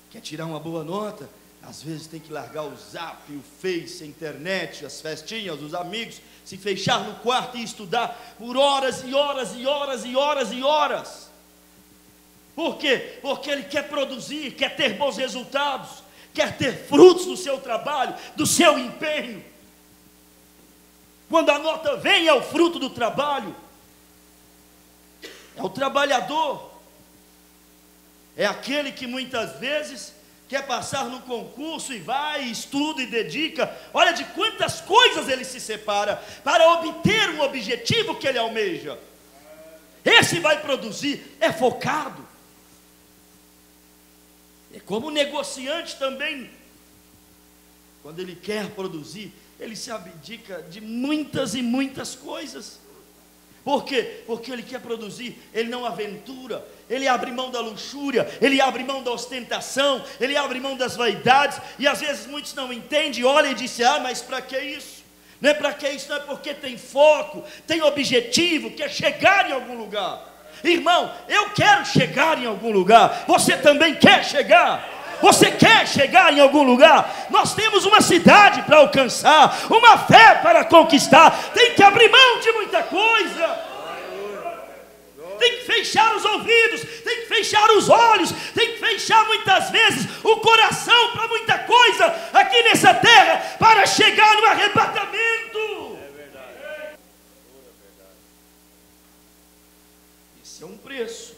Quer tirar uma boa nota? Às vezes tem que largar o Zap, o Face, a internet, as festinhas, os amigos, se fechar no quarto e estudar por horas e horas e horas e horas e horas. Por quê? Porque ele quer produzir, quer ter bons resultados, quer ter frutos do seu trabalho, do seu empenho. Quando a nota vem, é o fruto do trabalho, é o trabalhador. É aquele que muitas vezes quer passar no concurso e vai, estuda e dedica. Olha de quantas coisas ele se separa para obter um objetivo que ele almeja. Esse vai produzir, é focado. É como o negociante também. Quando ele quer produzir, ele se abdica de muitas e muitas coisas. Por quê? Porque ele quer produzir, ele não aventura, ele abre mão da luxúria, ele abre mão da ostentação, ele abre mão das vaidades, e às vezes muitos não entendem, olham e dizem: mas para que isso? Não é para que isso, não é porque tem foco, tem objetivo, quer chegar em algum lugar. Irmão, eu quero chegar em algum lugar, você também quer chegar? Você quer chegar em algum lugar? Nós temos uma cidade para alcançar, uma fé para conquistar, tem que abrir mão de muita coisa, tem que fechar os ouvidos, tem que fechar os olhos, tem que fechar muitas vezes o coração para muita coisa aqui nessa terra, para chegar no arrebatamento. É verdade. Esse é um preço.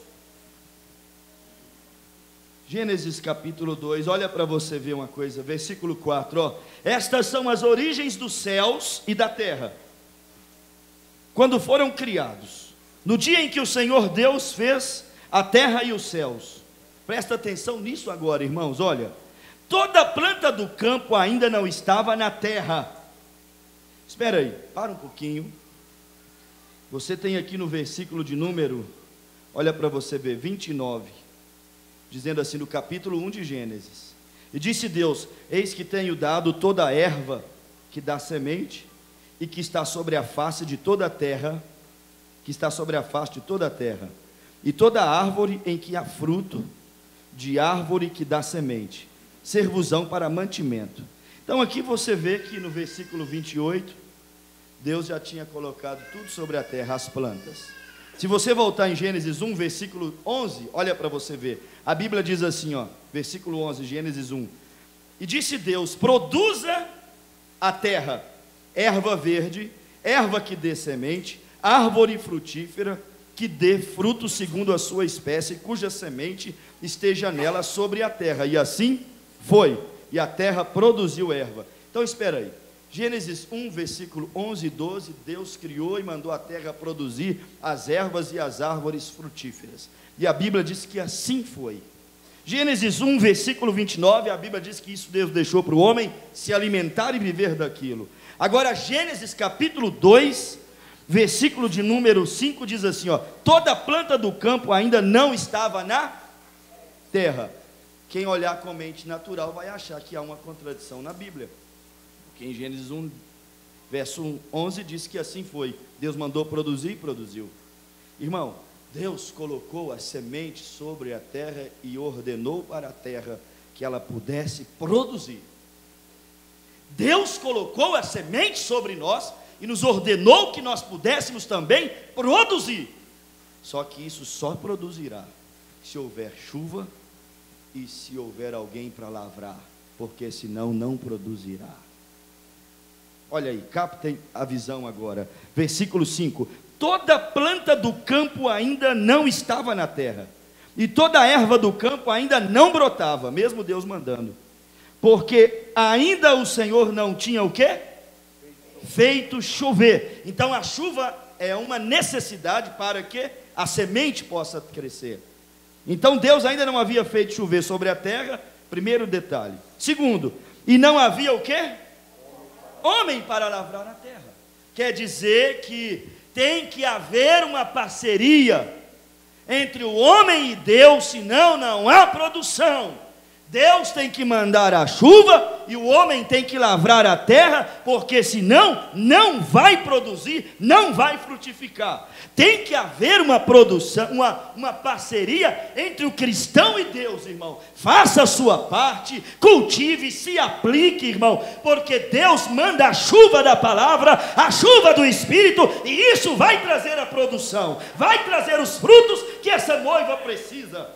Gênesis capítulo 2, olha para você ver uma coisa, versículo 4, ó. Estas são as origens dos céus e da terra, quando foram criados, no dia em que o Senhor Deus fez a terra e os céus. Presta atenção nisso agora, irmãos, olha. Toda planta do campo ainda não estava na terra. Espera aí, para um pouquinho. Você tem aqui no versículo de número, olha para você ver, 29. Dizendo assim, no capítulo 1 de Gênesis: e disse Deus, eis que tenho dado toda a erva que dá semente, e que está sobre a face de toda a terra, e toda árvore em que há fruto, de árvore que dá semente, ser-vos-ão para mantimento. Então aqui você vê que no versículo 28, Deus já tinha colocado tudo sobre a terra, as plantas. Se você voltar em Gênesis 1, versículo 11, olha para você ver. A Bíblia diz assim, ó, versículo 11, Gênesis 1. E disse Deus, produza a terra erva verde, erva que dê semente, árvore frutífera, que dê fruto segundo a sua espécie, cuja semente esteja nela sobre a terra. E assim foi, e a terra produziu erva. Então espera aí. Gênesis 1, versículo 11 e 12, Deus criou e mandou a terra produzir as ervas e as árvores frutíferas. E a Bíblia diz que assim foi. Gênesis 1, versículo 29, a Bíblia diz que isso Deus deixou para o homem se alimentar e viver daquilo. Agora, Gênesis capítulo 2, versículo de número 5, diz assim, ó: toda planta do campo ainda não estava na terra. Quem olhar com mente natural vai achar que há uma contradição na Bíblia. Porque em Gênesis 1, verso 11, diz que assim foi. Deus mandou produzir e produziu. Irmão, Deus colocou a semente sobre a terra e ordenou para a terra que ela pudesse produzir. Deus colocou a semente sobre nós e nos ordenou que nós pudéssemos também produzir. Só que isso só produzirá se houver chuva e se houver alguém para lavrar, porque senão não produzirá. Olha aí, captem a visão agora. Versículo 5: toda planta do campo ainda não estava na terra, e toda erva do campo ainda não brotava, mesmo Deus mandando, porque ainda o Senhor não tinha o quê? Feito chover. Então a chuva é uma necessidade para que a semente possa crescer. Então Deus ainda não havia feito chover sobre a terra, primeiro detalhe. Segundo, e não havia o quê? Homem para lavrar a terra. Quer dizer que tem que haver uma parceria entre o homem e Deus, senão não há produção. Deus tem que mandar a chuva e o homem tem que lavrar a terra, porque senão não vai produzir, não vai frutificar. Tem que haver uma produção, uma parceria entre o cristão e Deus, irmão. Faça a sua parte, cultive, se aplique, irmão, porque Deus manda a chuva da palavra, a chuva do Espírito, e isso vai trazer a produção, vai trazer os frutos que essa noiva precisa.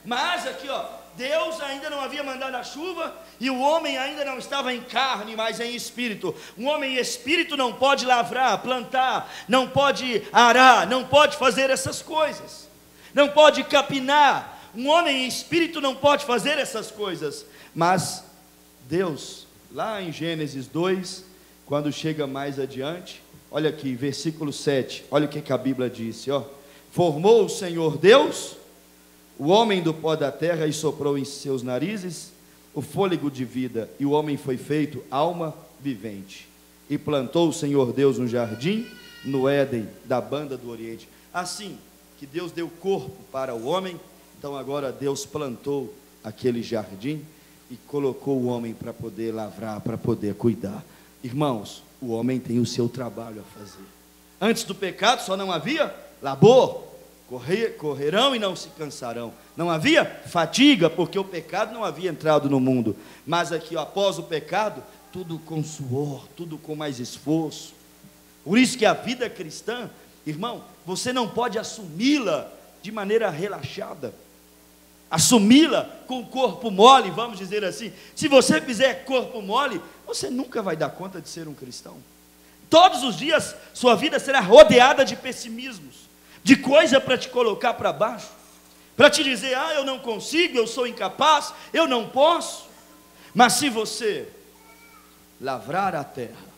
Mas aqui, ó, Deus ainda não havia mandado a chuva e o homem ainda não estava em carne, mas em espírito. Um homem em espírito não pode lavrar, plantar, não pode arar, não pode fazer essas coisas, não pode capinar. Um homem em espírito não pode fazer essas coisas. Mas Deus, lá em Gênesis 2, quando chega mais adiante, olha aqui, versículo 7, olha o que a Bíblia disse, ó: formou o Senhor Deus o homem do pó da terra e soprou em seus narizes o fôlego de vida, e o homem foi feito alma vivente. E plantou o Senhor Deus um jardim no Éden da banda do Oriente. Assim que Deus deu corpo para o homem, então agora Deus plantou aquele jardim e colocou o homem para poder lavrar, para poder cuidar. Irmãos, o homem tem o seu trabalho a fazer. Antes do pecado só não havia labor, correrão e não se cansarão. Não havia fadiga, porque o pecado não havia entrado no mundo. Mas aqui, após o pecado, tudo com suor, tudo com mais esforço. Por isso que a vida cristã, irmão, você não pode assumi-la de maneira relaxada, assumi-la com o corpo mole, vamos dizer assim. Se você fizer corpo mole, você nunca vai dar conta de ser um cristão. Todos os dias sua vida será rodeada de pessimismos, de coisa para te colocar para baixo, para te dizer, eu não consigo, eu sou incapaz, eu não posso. Mas se você lavrar a terra,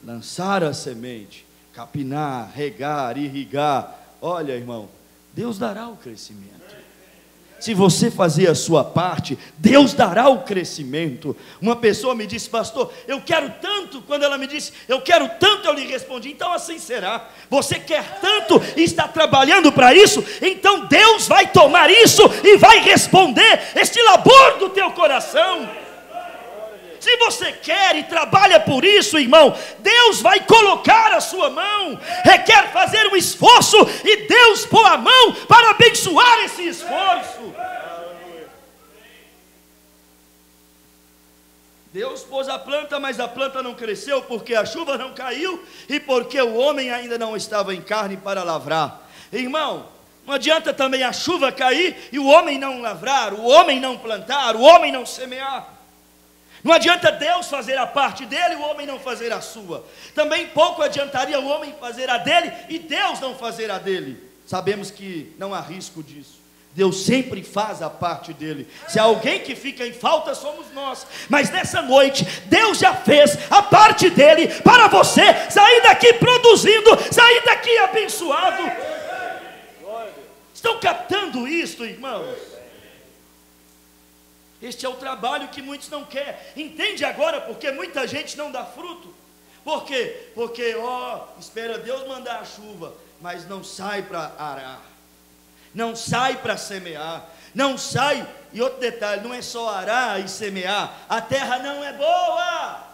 lançar a semente, capinar, regar, irrigar, olha, irmão, Deus dará o crescimento. Se você fazer a sua parte, Deus dará o crescimento. Uma pessoa me disse, pastor, eu quero tanto. Quando ela me disse, eu quero tanto, eu lhe respondi, então assim será. Você quer tanto e está trabalhando para isso, então Deus vai tomar isso e vai responder este labor do teu coração. Se você quer e trabalha por isso, irmão, Deus vai colocar a sua mão. Requer fazer um esforço e Deus pôr a mão para abençoar esse esforço. Deus pôs a planta, mas a planta não cresceu porque a chuva não caiu e porque o homem ainda não estava em carne para lavrar. Irmão, não adianta também a chuva cair e o homem não lavrar, o homem não plantar, o homem não semear. Não adianta Deus fazer a parte dele e o homem não fazer a sua. Também pouco adiantaria o homem fazer a dele e Deus não fazer a dele. Sabemos que não há risco disso. Deus sempre faz a parte dele. Se há alguém que fica em falta, somos nós. Mas nessa noite, Deus já fez a parte dele para você sair daqui produzindo, sair daqui abençoado. Estão captando isto, irmãos? Este é o trabalho que muitos não querem. Entende agora porque muita gente não dá fruto? Por quê? Porque, espera Deus mandar a chuva, mas não sai para arar, não sai para semear, não sai. E outro detalhe, não é só arar e semear, a terra não é boa.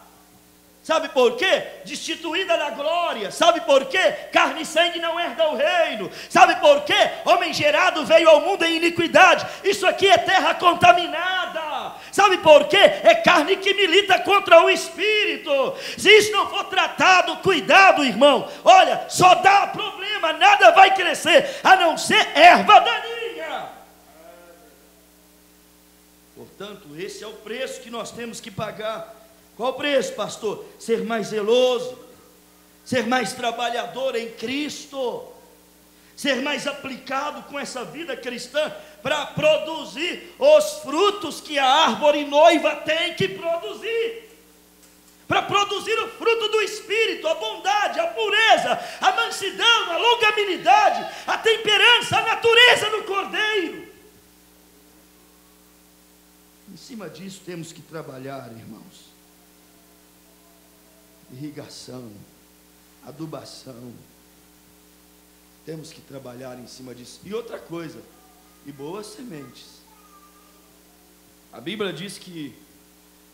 Sabe por quê? Destituída da glória. Sabe por quê? Carne e sangue não herda o reino. Sabe por quê? Homem gerado veio ao mundo em iniquidade. Isso aqui é terra contaminada. Sabe por quê? É carne que milita contra o espírito. Se isso não for tratado, cuidado, irmão. Olha, só dá problema, nada vai crescer, a não ser erva daninha. Portanto, esse é o preço que nós temos que pagar. Qual o preço, pastor? Ser mais zeloso, ser mais trabalhador em Cristo, ser mais aplicado com essa vida cristã para produzir os frutos que a árvore noiva tem que produzir, para produzir o fruto do Espírito, a bondade, a pureza, a mansidão, a longanimidade, a temperança, a natureza do Cordeiro. Em cima disso temos que trabalhar, irmãos. Irrigação, adubação, temos que trabalhar em cima disso. E outra coisa, e boas sementes. A Bíblia diz que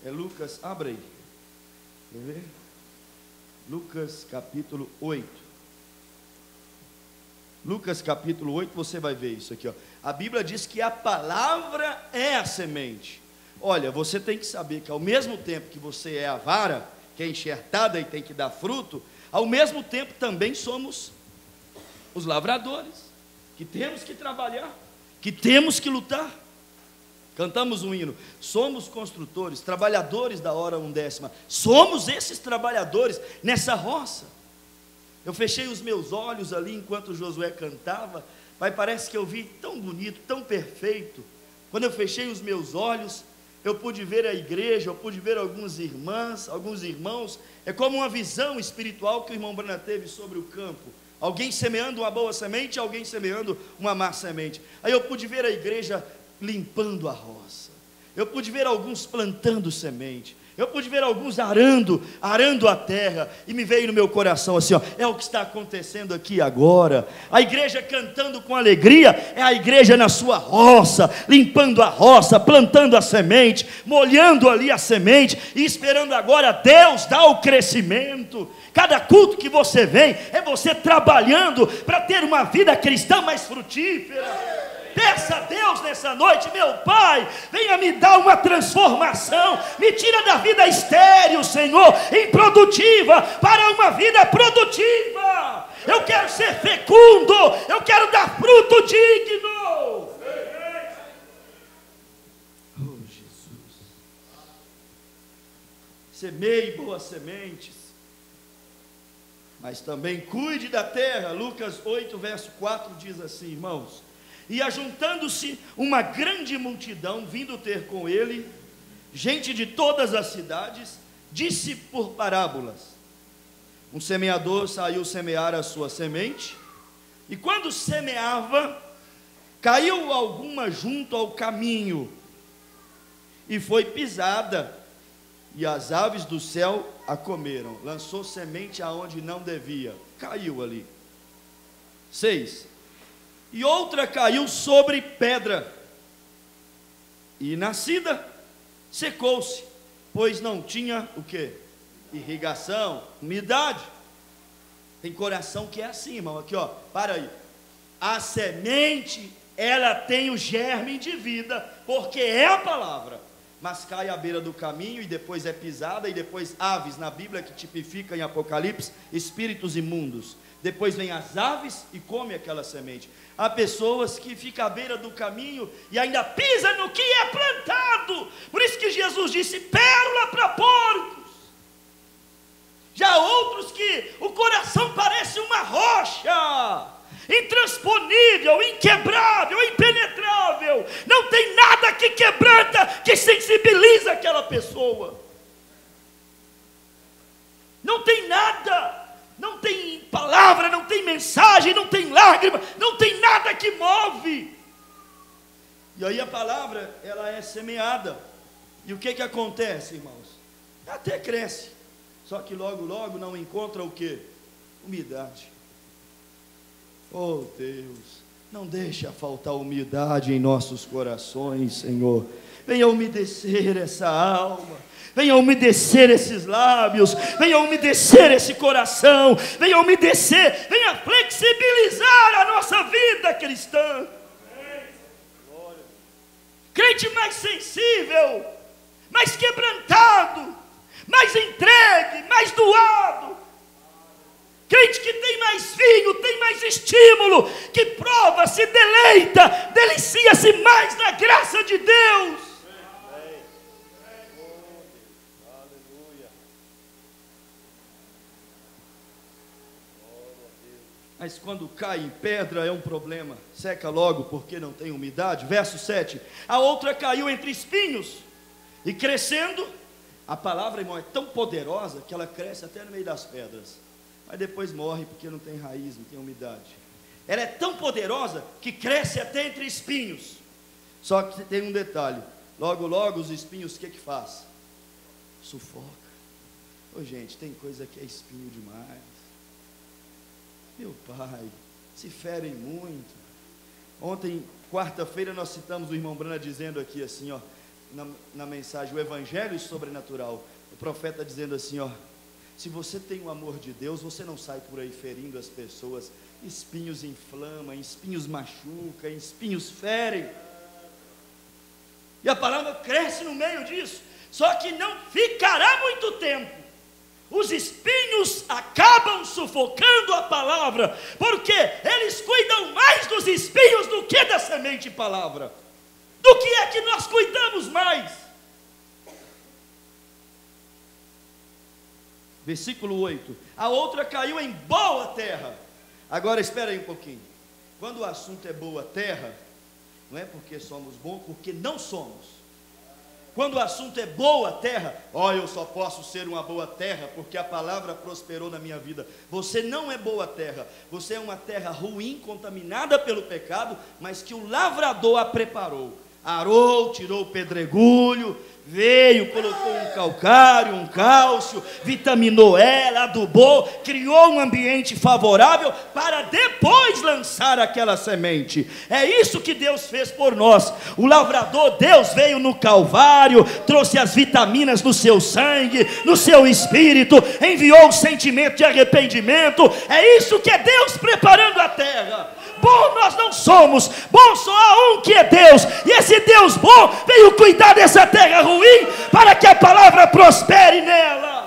Lucas, abre aí, quer ver? Lucas capítulo 8. Lucas capítulo 8, você vai ver isso aqui, A Bíblia diz que a palavra é a semente. Olha, você tem que saber que ao mesmo tempo que você é a vara, que é enxertada e tem que dar fruto, ao mesmo tempo também somos os lavradores, que temos que trabalhar, que temos que lutar. Cantamos um hino, somos construtores, trabalhadores da hora undécima, somos esses trabalhadores nessa roça. Eu fechei os meus olhos ali enquanto Josué cantava, mas parece que eu vi tão bonito, tão perfeito. Quando eu fechei os meus olhos, eu pude ver a igreja, eu pude ver algumas irmãs, alguns irmãos. É como uma visão espiritual que o irmão Branham teve sobre o campo. Alguém semeando uma boa semente, alguém semeando uma má semente. Aí eu pude ver a igreja limpando a roça. eu pude ver alguns plantando semente, eu pude ver alguns arando a terra, e me veio no meu coração assim, ó, é o que está acontecendo aqui agora. A igreja cantando com alegria, é a igreja na sua roça, limpando a roça, plantando a semente, molhando ali a semente, e esperando agora Deus dar o crescimento. Cada culto que você vem, é você trabalhando para ter uma vida cristã mais frutífera. Peça a Deus nessa noite, meu Pai, venha me dar uma transformação, me tira da vida estéril, Senhor, improdutiva, para uma vida produtiva. Eu quero ser fecundo, eu quero dar fruto digno. Oh Jesus, semeie boas sementes, mas também cuide da terra. Lucas 8 verso 4 diz assim, irmãos: e ajuntando-se uma grande multidão, vindo ter com ele, gente de todas as cidades, disse por parábolas: um semeador saiu semear a sua semente, e quando semeava, caiu alguma junto ao caminho, e foi pisada, e as aves do céu a comeram. Lançou semente aonde não devia, caiu ali. 6. E outra caiu sobre pedra, e nascida, secou-se, pois não tinha o quê? Irrigação, umidade. Tem coração que é assim, irmão, aqui ó, para aí. A semente, ela tem o germe de vida, porque é a palavra, mas cai à beira do caminho, e depois é pisada, e depois aves, na Bíblia que tipifica em Apocalipse, espíritos imundos. Depois vem as aves e come aquela semente. Há pessoas que ficam à beira do caminho e ainda pisam no que é plantado. Por isso que Jesus disse: pérola para porcos. Já outros que o coração parece uma rocha, intransponível, inquebrável, impenetrável. Não tem nada que quebranta, que sensibiliza aquela pessoa. Não tem nada. Não tem palavra, não tem mensagem, não tem lágrima, não tem nada que move. E aí a palavra, ela é semeada. E o que acontece, irmãos? Até cresce, só que logo, logo não encontra o quê? Umidade. Oh Deus, não deixa faltar humildade em nossos corações, Senhor. Venha umedecer essa alma, venha umedecer esses lábios, venha umedecer esse coração, venha umedecer, venha flexibilizar a nossa vida cristã. Crente mais sensível, mais quebrantado, mais entregue, mais doado. Crente que tem mais vinho, tem mais estímulo, que prova, se deleita, delicia-se mais na graça de Deus. Mas quando cai em pedra é um problema, seca logo porque não tem umidade. Verso 7, a outra caiu entre espinhos, e crescendo, a palavra, irmão, é tão poderosa que ela cresce até no meio das pedras, mas depois morre porque não tem raiz, não tem umidade. Ela é tão poderosa que cresce até entre espinhos, só que tem um detalhe: logo logo os espinhos o que faz? Sufoca. Ô gente, tem coisa que é espinho demais. Meu Pai, se ferem muito. Ontem, quarta-feira, nós citamos o irmão Brana dizendo aqui assim, ó, na mensagem, o Evangelho Sobrenatural, o profeta dizendo assim, ó: se você tem o amor de Deus, você não sai por aí ferindo as pessoas. Espinhos inflamam, espinhos machucam, espinhos ferem. E a palavra cresce no meio disso, só que não ficará muito tempo. Os espinhos acabam sufocando a palavra, porque eles cuidam mais dos espinhos do que da semente palavra. Do que é que nós cuidamos mais? Versículo 8, a outra caiu em boa terra. Agora espera aí um pouquinho. Quando o assunto é boa terra, não é porque somos bons, porque não somos. Quando o assunto é boa terra, eu só posso ser uma boa terra porque a palavra prosperou na minha vida. Você não é boa terra, você é uma terra ruim, contaminada pelo pecado, mas que o lavrador a preparou. arou, tirou o pedregulho, veio, colocou um calcário, um cálcio, vitaminou ela, adubou, criou um ambiente favorável para depois lançar aquela semente. É isso que Deus fez por nós. O lavrador, Deus veio no Calvário, trouxe as vitaminas no seu sangue, no seu espírito, enviou o sentimento de arrependimento. É isso que é Deus preparando a terra. Bom nós não somos, bom só há um que é Deus, e esse Deus bom veio cuidar dessa terra ruim, para que a palavra prospere nela.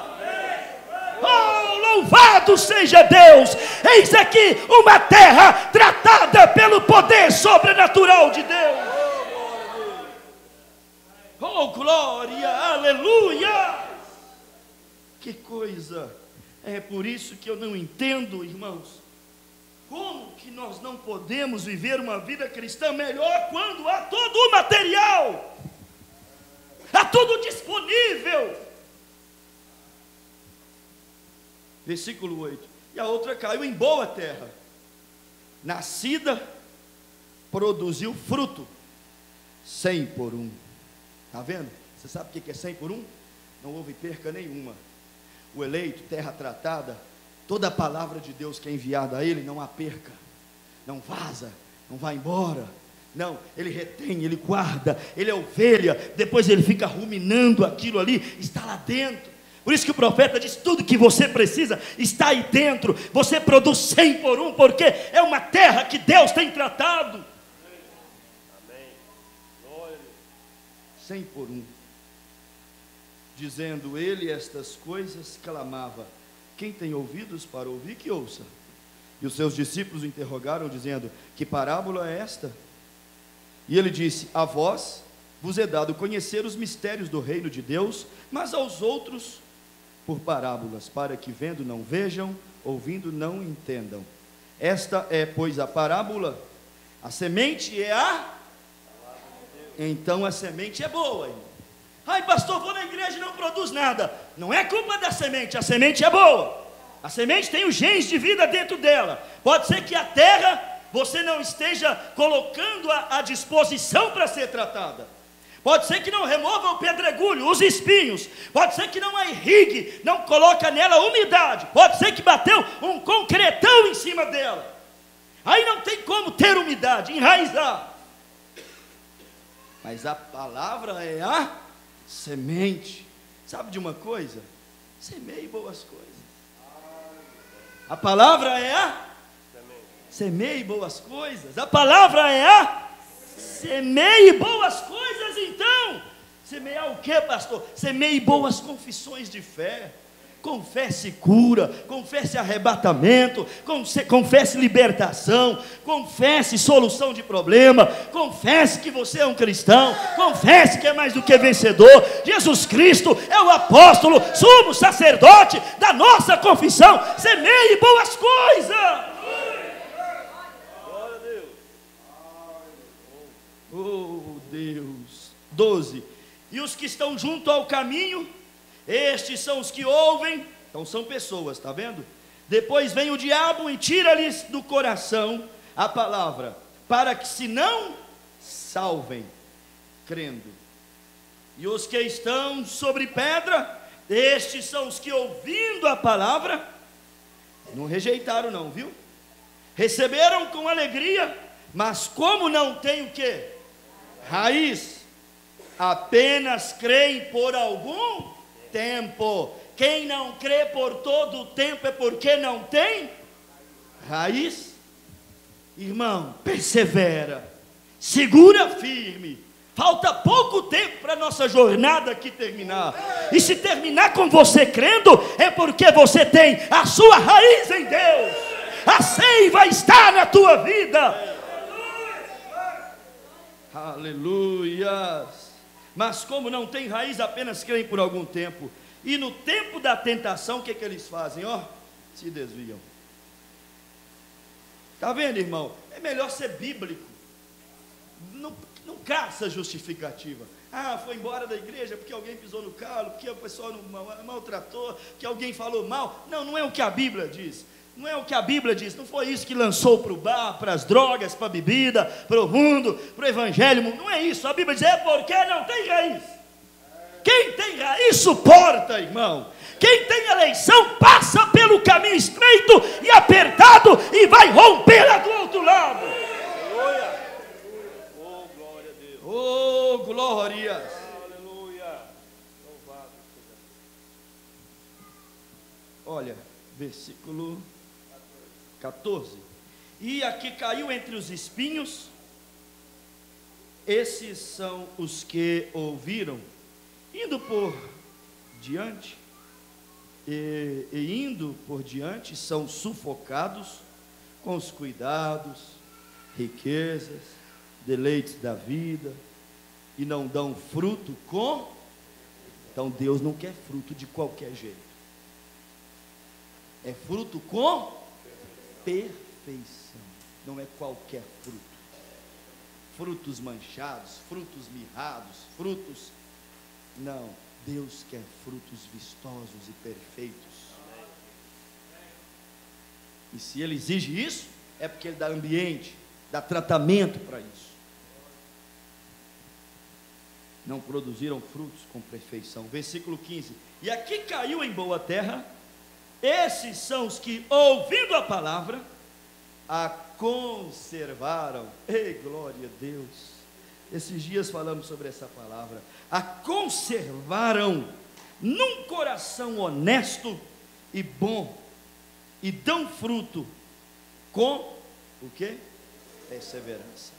Oh, louvado seja Deus! Eis aqui uma terra tratada pelo poder sobrenatural de Deus. Oh, glória, aleluia! Que coisa! É por isso que eu não entendo, irmãos, como que nós não podemos viver uma vida cristã melhor quando há todo o material, há tudo disponível. Versículo 8: e a outra caiu em boa terra, nascida, produziu fruto, 100 por 1. Está vendo? Você sabe o que é 100 por 1? Não houve perca nenhuma. O eleito, terra tratada, toda a palavra de Deus que é enviada a ele, não há perca, não vaza, não vai embora, não, ele retém, ele guarda, ele é ovelha, depois ele fica ruminando aquilo ali, está lá dentro. Por isso que o profeta diz, tudo que você precisa está aí dentro, você produz 100 por 1, porque é uma terra que Deus tem tratado. Amém. Glória. 100 por 1, dizendo ele estas coisas, clamava: quem tem ouvidos para ouvir, que ouça. E os seus discípulos o interrogaram, dizendo: que parábola é esta? E ele disse: a vós vos é dado conhecer os mistérios do reino de Deus, mas aos outros por parábolas, para que vendo não vejam, ouvindo não entendam. Esta é, pois, a parábola. A semente é a... Então a semente é boa, irmão. Ai, pastor, vou na igreja e não produz nada. Não é culpa da semente, a semente é boa. A semente tem os genes de vida dentro dela. Pode ser que a terra você não esteja colocando à disposição para ser tratada. Pode ser que não remova o pedregulho, os espinhos. Pode ser que não a irrigue, não coloca nela umidade. Pode ser que bateu um concretão em cima dela. Aí não tem como ter umidade, enraizar. Mas a palavra é a semente. Sabe de uma coisa? Semeie boas coisas. A palavra é a semeie boas coisas. A palavra é a semeie boas coisas. Então, semear o que, pastor? Semeie boas confissões de fé. Confesse cura, confesse arrebatamento, confesse libertação, confesse solução de problema, confesse que você é um cristão, confesse que é mais do que vencedor. Jesus Cristo é o apóstolo, sumo sacerdote da nossa confissão. Semeie boas coisas. Glória a Deus. Oh Deus. 12. E os que estão junto ao caminho, estes são os que ouvem. Então são pessoas, está vendo? Depois vem o diabo e tira-lhes do coração a palavra, para que se não salvem, crendo. E os que estão sobre pedra, estes são os que, ouvindo a palavra, não rejeitaram não, viu? Receberam com alegria, mas como não tem o quê? Raiz, apenas creem por algum tempo. Quem não crê por todo o tempo é porque não tem raiz. Irmão, persevera, segura firme. Falta pouco tempo para a nossa jornada aqui terminar. E se terminar com você crendo, é porque você tem a sua raiz em Deus. A seiva está na tua vida. Aleluia. Mas como não tem raiz, apenas creem por algum tempo. E no tempo da tentação, o que eles fazem? Ó, se desviam. Está vendo, irmão? É melhor ser bíblico. Não caça justificativa. Ah, foi embora da igreja porque alguém pisou no calo, porque o pessoal maltratou, que alguém falou mal. Não, não é o que a Bíblia diz. Não é o que a Bíblia diz, não foi isso que lançou para o bar, para as drogas, para a bebida, para o mundo, para o evangelho, não é isso. A Bíblia diz, é porque não tem raiz. Quem tem raiz suporta, irmão. Quem tem eleição passa pelo caminho estreito e apertado e vai romper lá do outro lado. Aleluia. Oh, glória a Deus. Oh, glórias. Aleluia. Louvado seja. Olha, versículo 14. E aqui caiu entre os espinhos. Esses são os que ouviram, indo por diante, e indo por diante, são sufocados com os cuidados, riquezas, deleites da vida, e não dão fruto com. Então Deus não quer fruto de qualquer jeito, é fruto com perfeição, não é qualquer fruto. Frutos manchados, frutos mirrados, frutos. Não, Deus quer frutos vistosos e perfeitos. E se Ele exige isso, é porque Ele dá ambiente, dá tratamento para isso. Não produziram frutos com perfeição. Versículo 15. E aqui caiu em boa terra. Esses são os que, ouvindo a palavra, a conservaram. Ei, glória a Deus. Esses dias falamos sobre essa palavra. A conservaram num coração honesto e bom, e dão fruto com o quê? Perseverança.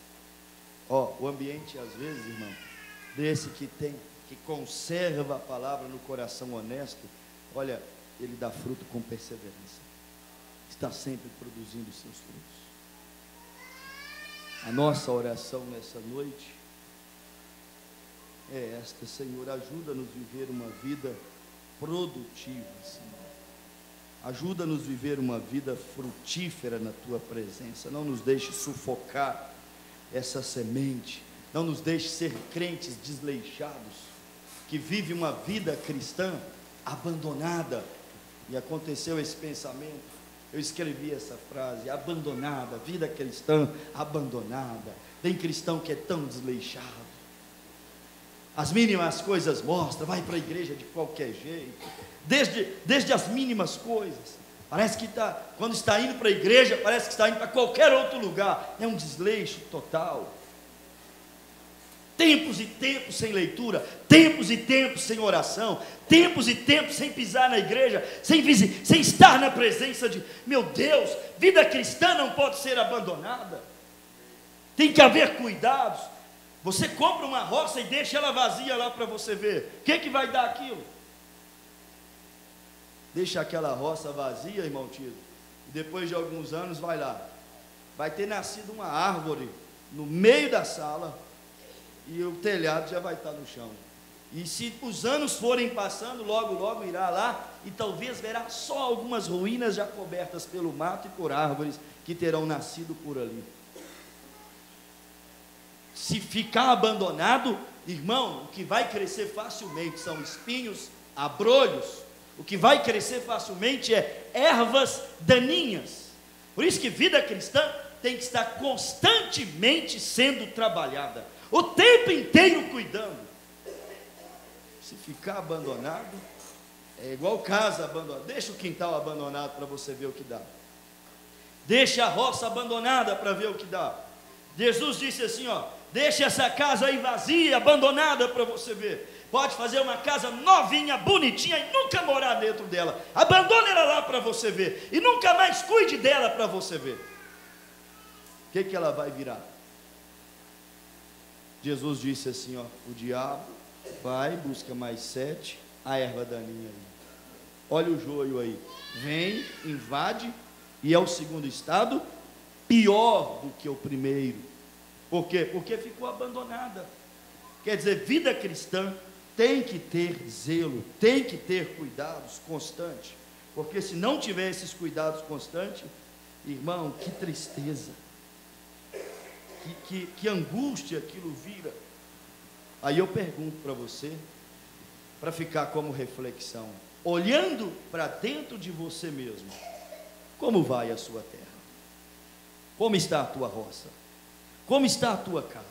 Ó, o ambiente às vezes, irmão, desse que conserva a palavra no coração honesto, olha, ele dá fruto com perseverança. Está sempre produzindo seus frutos. A nossa oração nessa noite é esta: Senhor, ajuda-nos a viver uma vida produtiva, Senhor. Ajuda-nos a viver uma vida frutífera na Tua presença. Não nos deixe sufocar essa semente. Não nos deixe ser crentes desleixados, que vivem uma vida cristã abandonada. E aconteceu esse pensamento, eu escrevi essa frase: abandonada, vida cristã abandonada. Tem cristão que é tão desleixado, as mínimas coisas mostra, vai para a igreja de qualquer jeito, desde as mínimas coisas, parece que quando está indo para a igreja, parece que está indo para qualquer outro lugar, é um desleixo total. Tempos e tempos sem leitura, tempos e tempos sem oração, tempos e tempos sem pisar na igreja, sem estar na presença de, meu Deus, vida cristã não pode ser abandonada, tem que haver cuidados. Você compra uma roça e deixa ela vazia lá para você ver, o que vai dar aquilo? Deixa aquela roça vazia, irmão Tito, e depois de alguns anos vai lá, vai ter nascido uma árvore no meio da sala, e o telhado já vai estar no chão. E se os anos forem passando, logo logo irá lá, e talvez verá só algumas ruínas já cobertas pelo mato e por árvores que terão nascido por ali. Se ficar abandonado, irmão, o que vai crescer facilmente são espinhos, abrolhos. O que vai crescer facilmente é ervas daninhas. Por isso que vida cristã tem que estar constantemente sendo trabalhada, o tempo inteiro cuidando. Se ficar abandonado, é igual casa abandonada. Deixa o quintal abandonado para você ver o que dá. Deixa a roça abandonada para ver o que dá. Jesus disse assim, ó: deixa essa casa aí vazia, abandonada para você ver. Pode fazer uma casa novinha, bonitinha e nunca morar dentro dela. Abandone ela lá para você ver. E nunca mais cuide dela para você ver. O que ela vai virar? Jesus disse assim, ó: o diabo vai, busca mais 7, a erva daninha aí. Olha o joio aí. Vem, invade, e é o segundo estado, pior do que o primeiro. Por quê? Porque ficou abandonada. Quer dizer, vida cristã tem que ter zelo, tem que ter cuidados constantes. Porque se não tiver esses cuidados constantes, irmão, que tristeza, que angústia aquilo vira. Aí eu pergunto para você, para ficar como reflexão, olhando para dentro de você mesmo, Como vai a sua terra? Como está a tua roça? Como está a tua casa?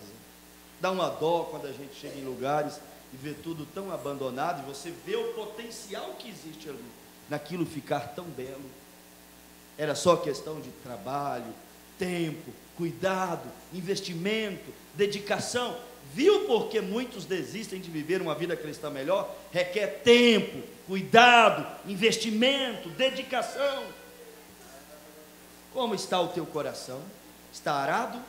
Dá uma dó quando a gente chega em lugares e vê tudo tão abandonado, e você vê o potencial que existe ali, naquilo ficar tão belo. Era só questão de trabalho, tempo, cuidado, investimento, dedicação. Viu porque muitos desistem de viver uma vida cristã melhor? Requer tempo, cuidado, investimento, dedicação. Como está o teu coração? Está arado?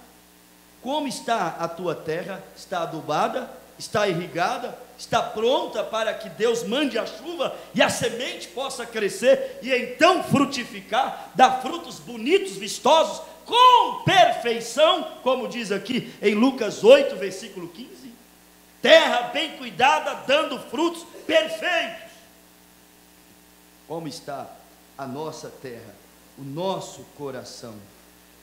Como está a tua terra? Está adubada? Está irrigada? Está pronta para que Deus mande a chuva e a semente possa crescer e então frutificar, dar frutos bonitos, vistosos, com perfeição, como diz aqui em Lucas 8, versículo 15? Terra bem cuidada, dando frutos perfeitos. Como está a nossa terra, o nosso coração?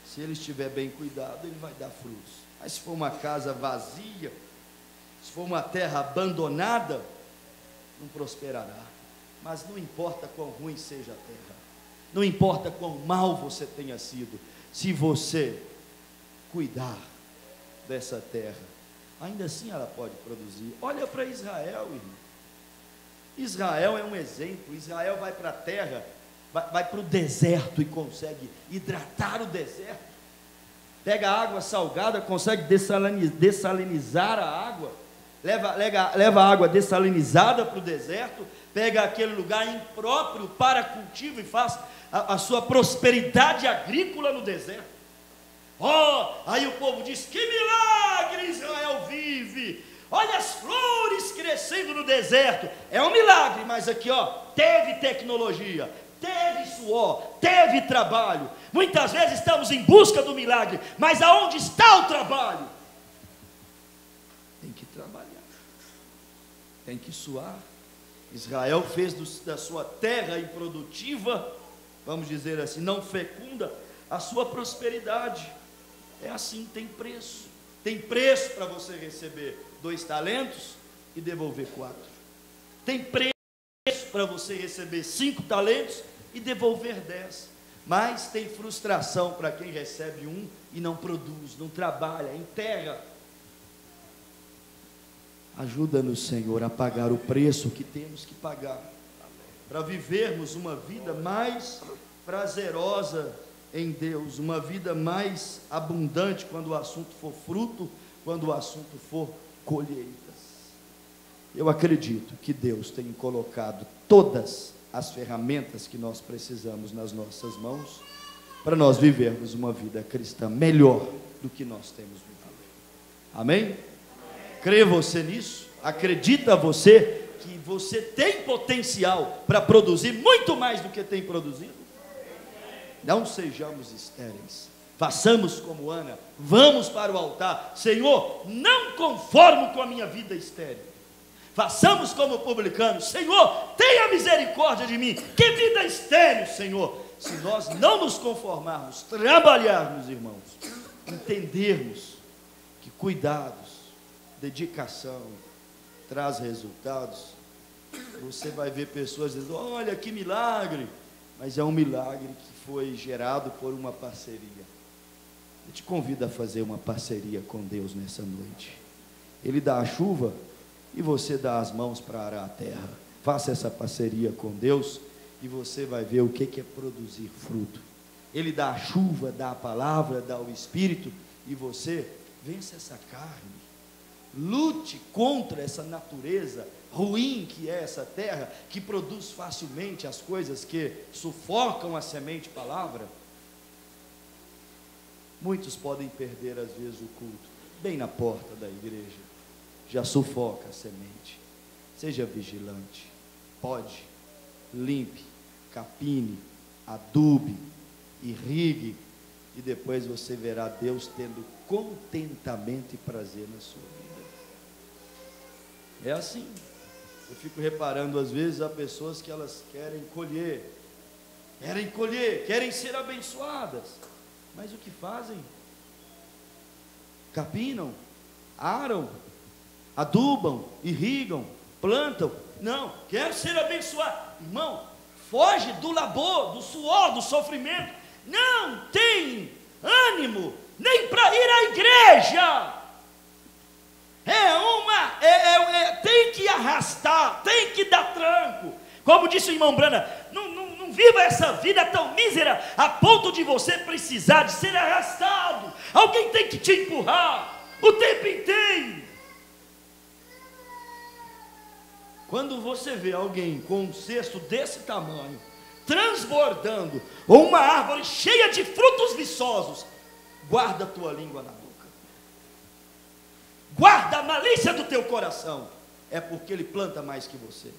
Se ele estiver bem cuidado, ele vai dar frutos. Mas se for uma casa vazia, se for uma terra abandonada, não prosperará. Mas não importa quão ruim seja a terra, não importa quão mal você tenha sido, se você cuidar dessa terra, ainda assim ela pode produzir. Olha para Israel, irmão. Israel é um exemplo. Israel vai para a terra, vai para o deserto e consegue hidratar o deserto. Pega água salgada, consegue dessalinizar a água. Leva a água dessalinizada para o deserto, pega aquele lugar impróprio para cultivo e faz a sua prosperidade agrícola no deserto. Aí o povo diz: que milagre Israel vive, olha as flores crescendo no deserto, é um milagre. Mas aqui teve tecnologia, teve suor, teve trabalho. Muitas vezes estamos em busca do milagre, mas aonde está o trabalho? Tem que trabalhar, tem que suar. Israel fez da sua terra improdutiva, vamos dizer assim, não fecunda, a sua prosperidade. É assim, tem preço. Tem preço para você receber 2 talentos e devolver 4. Tem preço para você receber 5 talentos e devolver 10. Mas tem frustração para quem recebe 1 e não produz, não trabalha, enterra. Ajuda-nos, Senhor, a pagar o preço que temos que pagar, para vivermos uma vida mais prazerosa em Deus, uma vida mais abundante quando o assunto for fruto, quando o assunto for colheitas. Eu acredito que Deus tem colocado todas as ferramentas que nós precisamos nas nossas mãos, para nós vivermos uma vida cristã melhor do que nós temos vivido. Amém? Crê você nisso? Acredita você que você tem potencial para produzir muito mais do que tem produzido? Não sejamos estéreis, façamos como Ana, vamos para o altar. Senhor, não conformo com a minha vida estéril. Façamos como publicano: Senhor, tenha misericórdia de mim. Que vida estéril, Senhor. Se nós não nos conformarmos, trabalharmos, irmãos, entendermos que cuidados, dedicação traz resultados, você vai ver pessoas dizendo: olha que milagre. Mas é um milagre que foi gerado por uma parceria. Eu te convido a fazer uma parceria com Deus nessa noite. Ele dá a chuva e você dá as mãos para arar a terra. Faça essa parceria com Deus e você vai ver o que é produzir fruto. Ele dá a chuva, dá a palavra, dá o Espírito, e você vence essa carne. Lute contra essa natureza ruim que é essa terra, que produz facilmente as coisas que sufocam a semente palavra. Muitos podem perder às vezes o culto, bem na porta da igreja, já sufoca a semente. Seja vigilante, pode, limpe, capine, adube, irrigue, e depois você verá Deus tendo contentamento e prazer na sua vida. É assim. Eu fico reparando, às vezes, há pessoas que elas querem colher, querem ser abençoadas, mas o que fazem? Capinam, aram, adubam, irrigam, plantam. Não, quero ser abençoado. Irmão, foge do labor, do suor, do sofrimento, não tem ânimo nem para ir à igreja. Tem que arrastar, tem que dar tranco. Como disse o irmão Brana, não viva essa vida tão mísera a ponto de você precisar de ser arrastado. Alguém tem que te empurrar o tempo inteiro. Quando você vê alguém com um cesto desse tamanho, transbordando, ou uma árvore cheia de frutos viçosos, guarda a tua língua na boca. Guarda a malícia do teu coração. É porque ele planta mais que você,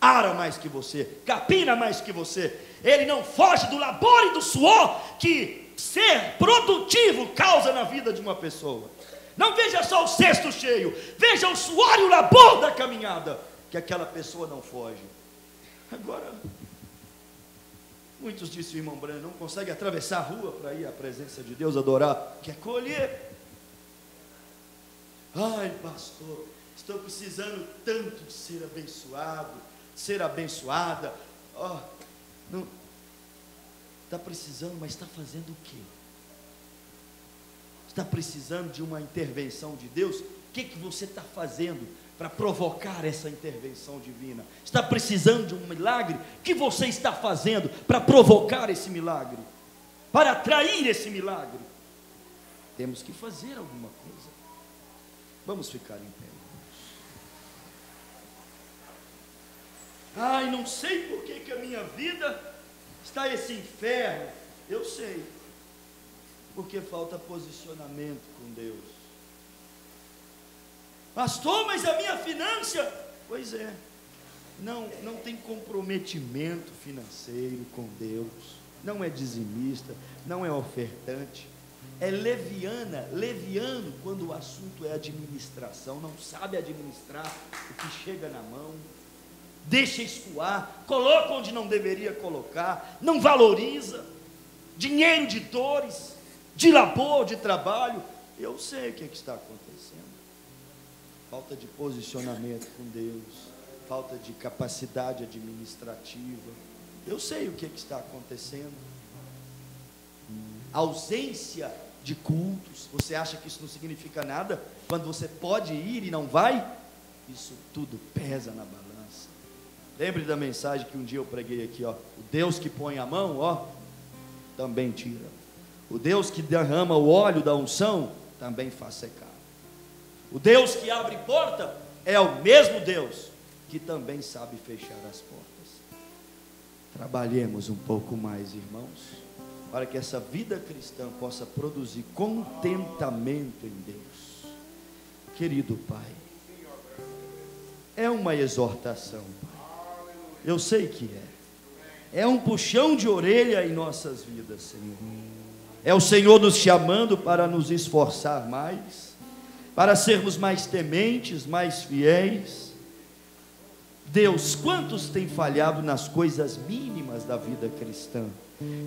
ara mais que você, capina mais que você. Ele não foge do labor e do suor que ser produtivo causa na vida de uma pessoa. Não veja só o cesto cheio, veja o suor e o labor da caminhada, que aquela pessoa não foge. Agora, muitos dizem, o irmão Breno, não consegue atravessar a rua para ir à presença de Deus, adorar, quer colher. Ai, pastor, estou precisando tanto de ser abençoado, ser abençoada. Não está precisando, mas está fazendo o quê? Está precisando de uma intervenção de Deus? O que você está fazendo para provocar essa intervenção divina? Está precisando de um milagre? O que você está fazendo para provocar esse milagre? Para atrair esse milagre? Temos que fazer alguma coisa. Vamos ficar em pé. Ai, não sei por que a minha vida está esse inferno. Eu sei. Porque falta posicionamento com Deus. Pastor, mas a minha finança... Pois é. Não tem comprometimento financeiro com Deus. Não é dizimista, não é ofertante. É leviano quando o assunto é administração, não sabe administrar o que chega na mão, deixa escoar, coloca onde não deveria colocar, não valoriza, dinheiro de dores, de labor, de trabalho. Eu sei o que está acontecendo, falta de posicionamento com Deus, falta de capacidade administrativa. Eu sei o que está acontecendo, ausência de cultos. Você acha que isso não significa nada? Quando você pode ir e não vai, isso tudo pesa na balança. Lembre da mensagem que um dia eu preguei aqui, o Deus que põe a mão, também tira. O Deus que derrama o óleo da unção, também faz secar. O Deus que abre porta, é o mesmo Deus que também sabe fechar as portas. Trabalhemos um pouco mais, irmãos, para que essa vida cristã possa produzir contentamento em Deus. Querido Pai, é uma exortação, Pai. Eu sei que é um puxão de orelha em nossas vidas, Senhor. É o Senhor nos chamando para nos esforçar mais, para sermos mais tementes, mais fiéis. Deus, quantos têm falhado nas coisas mínimas da vida cristã?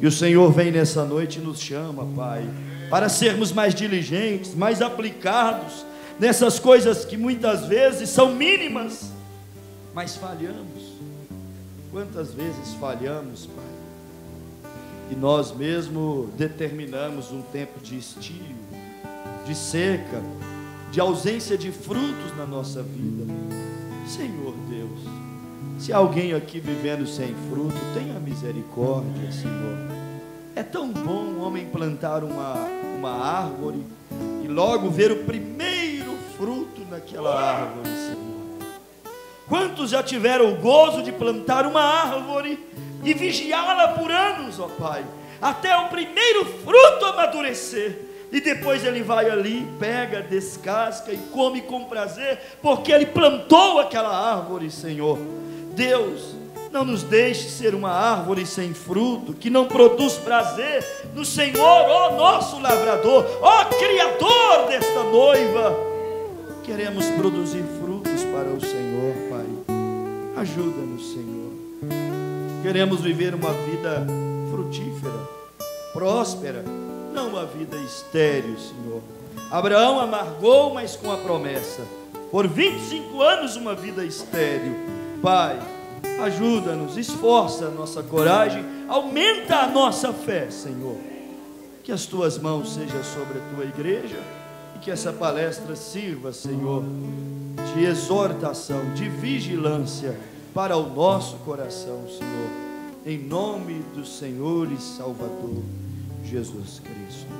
E o Senhor vem nessa noite e nos chama, Pai, para sermos mais diligentes, mais aplicados nessas coisas que muitas vezes são mínimas, mas falhamos. Quantas vezes falhamos, Pai? E nós mesmo determinamos um tempo de estio, de seca, de ausência de frutos na nossa vida. Senhor Deus, se alguém aqui vivendo sem fruto, tenha misericórdia, Senhor. É tão bom um homem plantar uma árvore e logo ver o primeiro fruto naquela árvore, Senhor. Quantos já tiveram o gozo de plantar uma árvore e vigiá-la por anos, ó Pai, até o primeiro fruto amadurecer, e depois ele vai ali, pega, descasca e come com prazer, porque ele plantou aquela árvore, Senhor. Deus, não nos deixe ser uma árvore sem fruto, que não produz prazer no Senhor, ó nosso lavrador, ó Criador desta noiva. Queremos produzir frutos para o Senhor, Pai. Ajuda-nos, Senhor. Queremos viver uma vida frutífera, próspera, não uma vida estéril, Senhor. Abraão amargou, mas com a promessa. Por 25 anos uma vida estéril. Pai, Ajuda-nos, esforça a nossa coragem, aumenta a nossa fé, Senhor. Que as tuas mãos sejam sobre a tua igreja e que essa palestra sirva, Senhor, de exortação, de vigilância para o nosso coração, Senhor, em nome do Senhor e Salvador Jesus Cristo.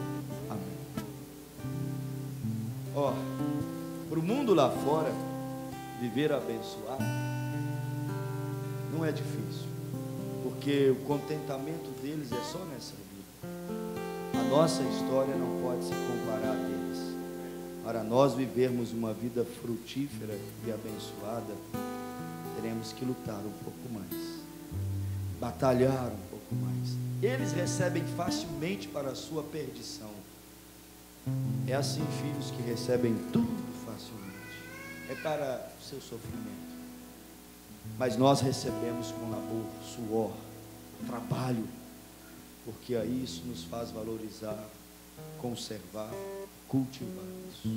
Amém. Ó, para o mundo lá fora, viver abençoado não é difícil, porque o contentamento deles é só nessa vida. A nossa história não pode se comparar a deles. Para nós vivermos uma vida frutífera e abençoada, teremos que lutar um pouco mais, batalhar um pouco mais. Eles recebem facilmente para a sua perdição. É assim, filhos que recebem tudo facilmente, é para o seu sofrimento. Mas nós recebemos com labor, suor, trabalho, porque aí isso nos faz valorizar, conservar, cultivar isso.